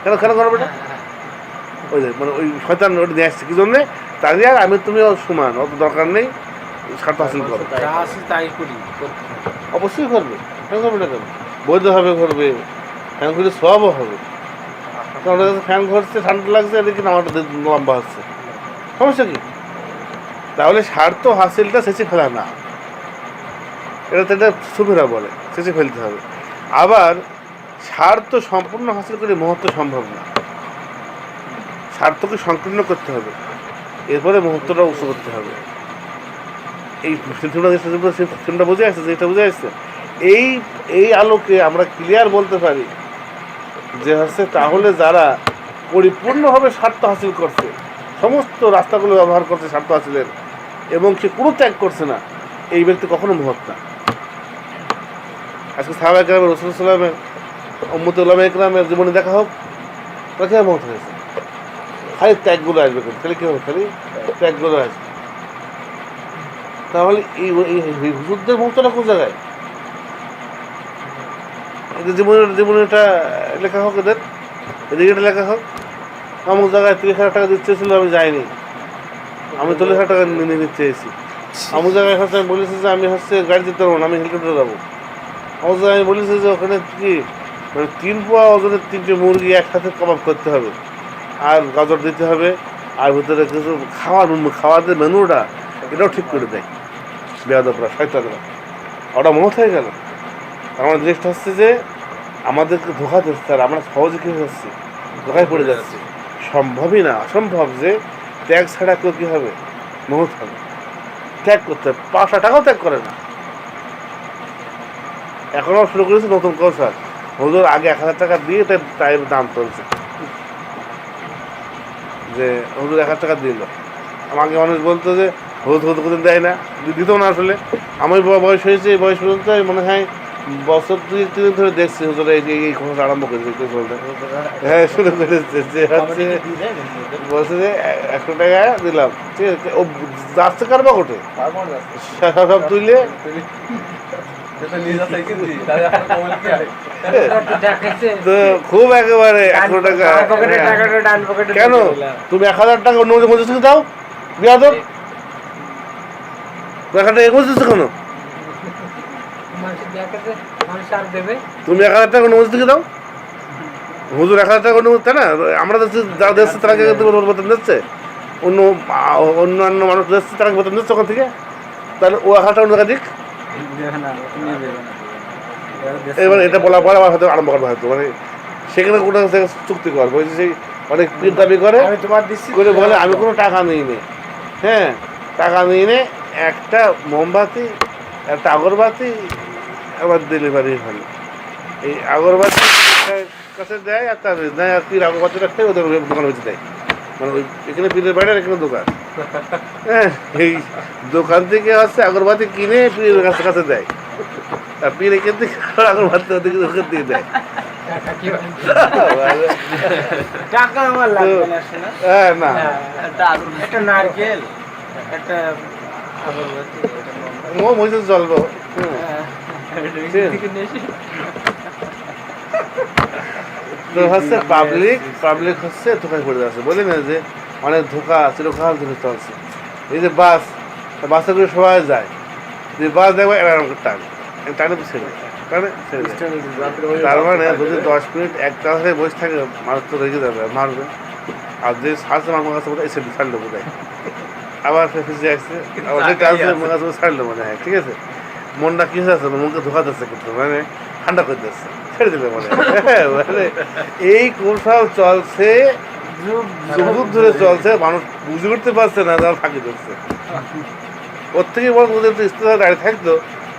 কেন করবে না? ওই যে মানে ওই শয়তান ওটা নিয়ে আসছে কি জন্যে, তাই আর আমি তুমিও সমান, অত দরকার নেই, স্বার্থ হাসিল করো। অবশ্যই করবে, ফ্যান করবে না কেন? বৈধভাবে করবে, ফ্যান করলে সবও হবে। কারণ ফ্যান ঘুরছে, ঠান্ডা লাগছে, এদিকে নামাটা লম্বা হচ্ছে, সমস্যা কি? তাহলে স্বার্থ হাসিলটা সেচে ফেলা না, এটা সুফেরা বলে, সেচে ফেলতে হবে। আবার স্বার্থ সম্পূর্ণ হাসিল করে মহত্ব সম্ভব না, স্বার্থকে সংকীর্ণ করতে হবে, এরপরে মহত্বটা উঁচু করতে হবে। এই সিস্টেমটা বুঝে আসছে, যেটা বুঝে আসছে, এই আলোকে আমরা ক্লিয়ার বলতে পারি যে হচ্ছে তাহলে যারা পরিপূর্ণভাবে স্বার্থ হাসিল করছে, সমস্ত রাস্তাগুলো ব্যবহার করছে স্বার্থ হাসিলের, এবং সে কোনো ত্যাগ করছে না, এই ব্যক্তি কখনো মহৎ না। আজকে সাহাবা একরামের, রাসূল সাল্লাল্লাহু আলাইহি ওয়াসাল্লামের, উম্মতে উলামা একরামের জীবনে দেখা হোক, তারা কেমন মহৎ হয়েছে? খালি ত্যাগগুলো আসবে, খালি কী হবে? খালি ত্যাগগুলো আসবে। তাহলে এই হুজুরদের মহত্বটা কোন জায়গায়? এদের জীবনেটা লেখা হোক, এদিকে এটা লেখা হোক, অমুক জায়গায় 30,000 টাকা দিতে চেয়েছিল, আমি যাইনি, আমি 40,000 টাকা নিয়ে নিতে চেয়েছি। অমুক জায়গায় হচ্ছে আমি বলেছি যে আমি হচ্ছে গাড়ি দিতে পারবো না, আমি হেলিকপ্টারে যাবো। অমুক জায়গায় আমি বলেছি যে ওখানে কি মানে 3 পোয়া ওজনের 3টে মুরগি একসাথে কাবাব করতে হবে, আর গাজর দিতে হবে, আর ভিতরে কিছু খাওয়ার যে মেনুটা, এটাও ঠিক করে দেয় বেয়াদবরা, শয়তানরা। ওটা মহৎ হয়ে গেল। আমার জিনিসটা হচ্ছে যে আমাদেরকে ধোকা দিচ্ছে, আর আমরা সহজে কী হচ্ছি, ধোকায় পড়ে যাচ্ছি। সম্ভবই না, অসম্ভব যে ত্যাগ ছাড়া কেউ কী হবে, মহৎ হবে। ত্যাগ করতে হবে, 500 টাকাও ত্যাগ করে না। এখনও শুরু করেছে নতুন কৌশল, হুজুর আগে 1000 টাকা দিয়ে তাই দাম চলছে, যে হুজুর 1000 টাকা দিল। আমাকে মানুষ বলতো যে হুজুর কোনদিন দেয় না, দিত না। আসলে আমার বয়স হয়েছে, এই বয়স পর্যন্ত মনে হয় বছর 2-3 ধরে দেখছি হুজুর এই খরচ আরম্ভ করেছে চলতে। হ্যাঁ, শুরু করেছে যে হচ্ছে বছরে 100 টাকা দিলাম, ঠিক আছে। ও যাচ্ছে কারবা কোটে সব তুইলে তো খুব একেবারে 100 টাকা। কেন তুমি 1000 টাকা অন্য মজুদ থেকে দাও, বিয়াদব 1000 টাকা এগোজ দিচ্ছ কেন? তুমি 1000 টাকা অন্য মজুদ থেকে দাও, হুজুর 1000 টাকা অন্য, তাই না? আমরা যারা দিচ্ছে তারা বেতন দিচ্ছে, অন্যান্য মানুষ দিচ্ছে তারা বেতন দিচ্ছে ওখান থেকে, তাহলে ও 1000 টাকা অন্য টাকা দিক। এবার এটা বলার পরে আবার হয়তো আরম্ভ করবে, হয়তো মানে সেখানে কোনো চুক্তি করবো, সেই অনেক পীর দাবি করে বলে আমি কোনো টাকা নিই নি। হ্যাঁ, টাকা নিয়ে নে, একটা মোমবাতি, একটা আগরবাতি, আবার ডেলিভারি হলো। এই আগরবাতি কাছে দেয়, আর তার নেয়, আর পীর আগরবাতিটা খেয়ে ওদের দোকানে বেঁচে দেয়। মানে ওই এখানে পীরের বাইরে, এখানে দোকান। হ্যাঁ, এই দোকান থেকে হচ্ছে আগরবাতি কিনে পীরের কাছে দেয়, আর পীর এখান থেকে আগরবাতি ওদিকে দোকান দিয়ে দেয়। হ্যাঁ, না নারকেল মসজিদ চলবো। তো হচ্ছে পাবলিক হচ্ছে ধোকায় পড়ে যাচ্ছে, বলি না যে অনেক ধোকা চিরকাল ধরে চলছে। এই যে বাসে করে সবাই যায়, যে বাস দেখবে টানে তো ছেড়ে তার মানে যদি 10 মিনিট একটা ধরে বসে থাকে, মানুষ তো রেগে যাবে, মারবে। আর যে ছাড়ছে আমার কাছে বোধ হয় এসে ছাড়লো বোধ হয়, আবার ফিসে আসছে, আবার আমার কাছে ছাড়লো মনে হয়। ঠিক আছে, মনটা কি হচ্ছে, মনকে ধোকা দিচ্ছে, কিন্তু মানে ঠান্ডা করে দিচ্ছে, ছেড়ে দিলে মনে হয়। মানে এই কৌশল চলছে যুগ ধরে চলছে, মানুষ বুঝে উঠতে পারছে না, যারা ফাঁকি ধরছে। ওর থেকে বড় যদি একটু স্থির দাঁড়িয়ে থাকতো,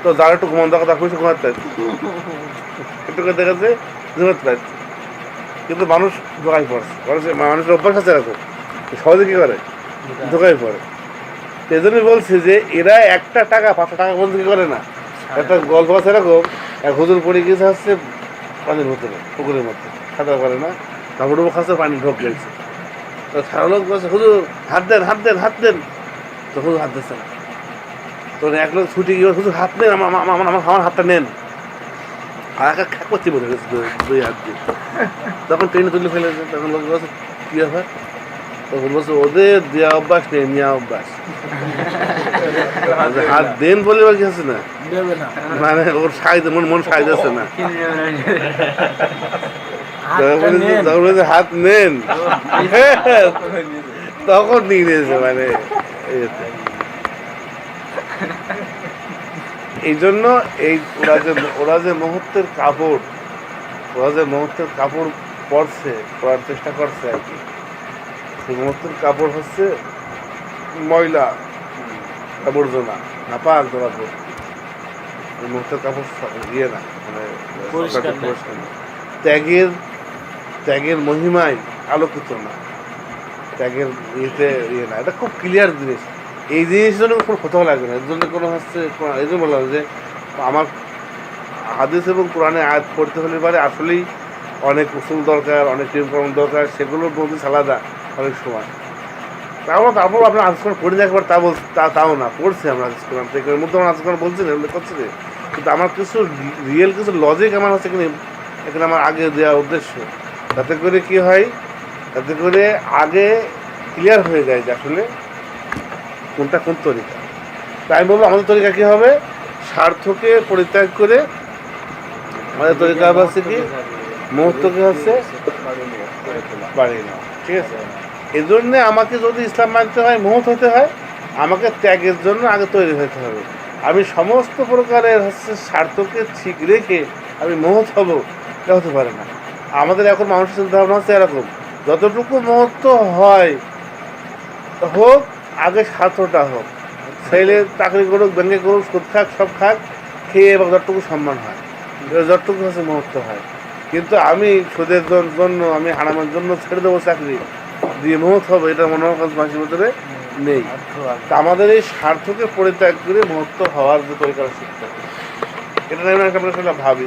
তো যারা একটু ঘুমান দেখা খুশি ঘুমাতে পারতো, একটু করে দেখাচ্ছে ঘুমাতে পারতো। কিন্তু মানুষ ধোকায় পড়ছে, মানুষের অভ্যাস আছে এরকম, সহজে কি করে ধোকায় পড়ে। সেই জন্যই বলছি যে এরা একটা টাকা 500 টাকা বলতে কি করে না। একটা গল্প আছে এরকম, এক হুজুর পড়ে গিয়েছে হচ্ছে পানির ভিতরে, পুকুরের মধ্যে সাঁতার পারে না, তারপরে ও খাচ্ছে পানি ঢোক গেছে। তো সারা লোক বলছে হুজুর হাত দেন হাত দেন হাত দেন, তো হুজুর হাত দিচ্ছে না। তো এক লোক ছুটে গিয়ে হুজুর হাত নেন, আমার হাতটা নেন। আর একা খ্যাক করতে বলে গেছে দুই হাত দিয়ে। তখন ট্রেনে তুলে ফেলেছে, তখন লোক বলছে কী ব্যাপার, তখন বলছে ওদের দেওয়া অভ্যাস নেই, নেওয়া অভ্যাস। হাত দেন বলে বা কি আছে না, মানে ওর সাইজ মন সাইজ আছে না, হাত নেন তখন নিয়ে নিয়েছে। মানে এই জন্য এই ওরা যে মুহূর্তের কাপড়, পরছে, পরার চেষ্টা করছে আর কি, সেই মুহূর্তের কাপড় হচ্ছে ময়লা আবর্জনা, নাপাক ধরাপড়। এই মুহূর্তের কাপড় ইয়ে না, মানে ত্যাগের মহিমায় আলোকিত না, ত্যাগের ইয়েতে ইয়ে না। এটা খুব ক্লিয়ার জিনিস। এই জিনিসের জন্য কোনো কোথাও লাগবে না, এর জন্য কোনো হচ্ছে, এই জন্য বললাম যে আমার হাদিস এবং কোরআনে আয়াত পড়তে হলে পারে আসলেই অনেক উসুল দরকার, অনেক নিয়মকরণ দরকার, সেগুলোর মধ্যে আলাদা অনেক সময়। তারপর আপনার আজকাল পড়ে দেখবার তাও না, পড়ছে আমরা আজকাল এর মধ্যে আমার আজকাল বলছি না, উল্লেখ করছি না, কিন্তু আমার কিছু রিয়েল কিছু লজিক আমার হচ্ছে কিনা এখানে আমার আগে দেওয়ার উদ্দেশ্য, তাতে করে কি হয়, তাতে করে আগে ক্লিয়ার হয়ে যায় যে আসলে কোনটা কোন তরিকা। তাই আমি বলবো আমাদের তরিকা কী হবে, স্বার্থকে পরিত্যাগ করে আমাদের তরিকা হচ্ছে কি মুহূর্তকে হচ্ছে বাড়িয়ে নেওয়া। ঠিক আছে, এই জন্যে আমাকে যদি ইসলাম মানতে হয়, মুহূর্ত হতে হয়, আমাকে ত্যাগের জন্য আগে তৈরি হতে হবে। আমি সমস্ত প্রকারের হচ্ছে স্বার্থকে ঠিক রেখে আমি মুহূর্ত হব, এটা হতে পারে না। আমাদের এখন মানুষের চিন্তাভাবনা হচ্ছে এরকম, যতটুকু মুহূর্ত হয় হোক, আগে স্বার্থটা হোক, ছেলে চাকরি করুক, ব্যাংকে করুক, সুদ খাক, সব খাক, খেয়ে এবং যতটুকু সম্মান হয়, যতটুকু হচ্ছে মুহূর্ত হয়। কিন্তু আমি সুদের জন্য, আমি হারামের জন্য ছেড়ে দেবো চাকরি, দিয়ে মুহূর্ত হবে, এটা মনে হয় মানুষের ভিতরে নেই। তা আমাদের এই স্বার্থকে পরিত্যাগ করে মুহূর্ত হওয়ার যে তরিকার শিখতে হবে, এটা নিয়ে একটা আমরা ভাবি,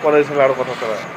পরে হিসেবে আরও কথা করা যাবে।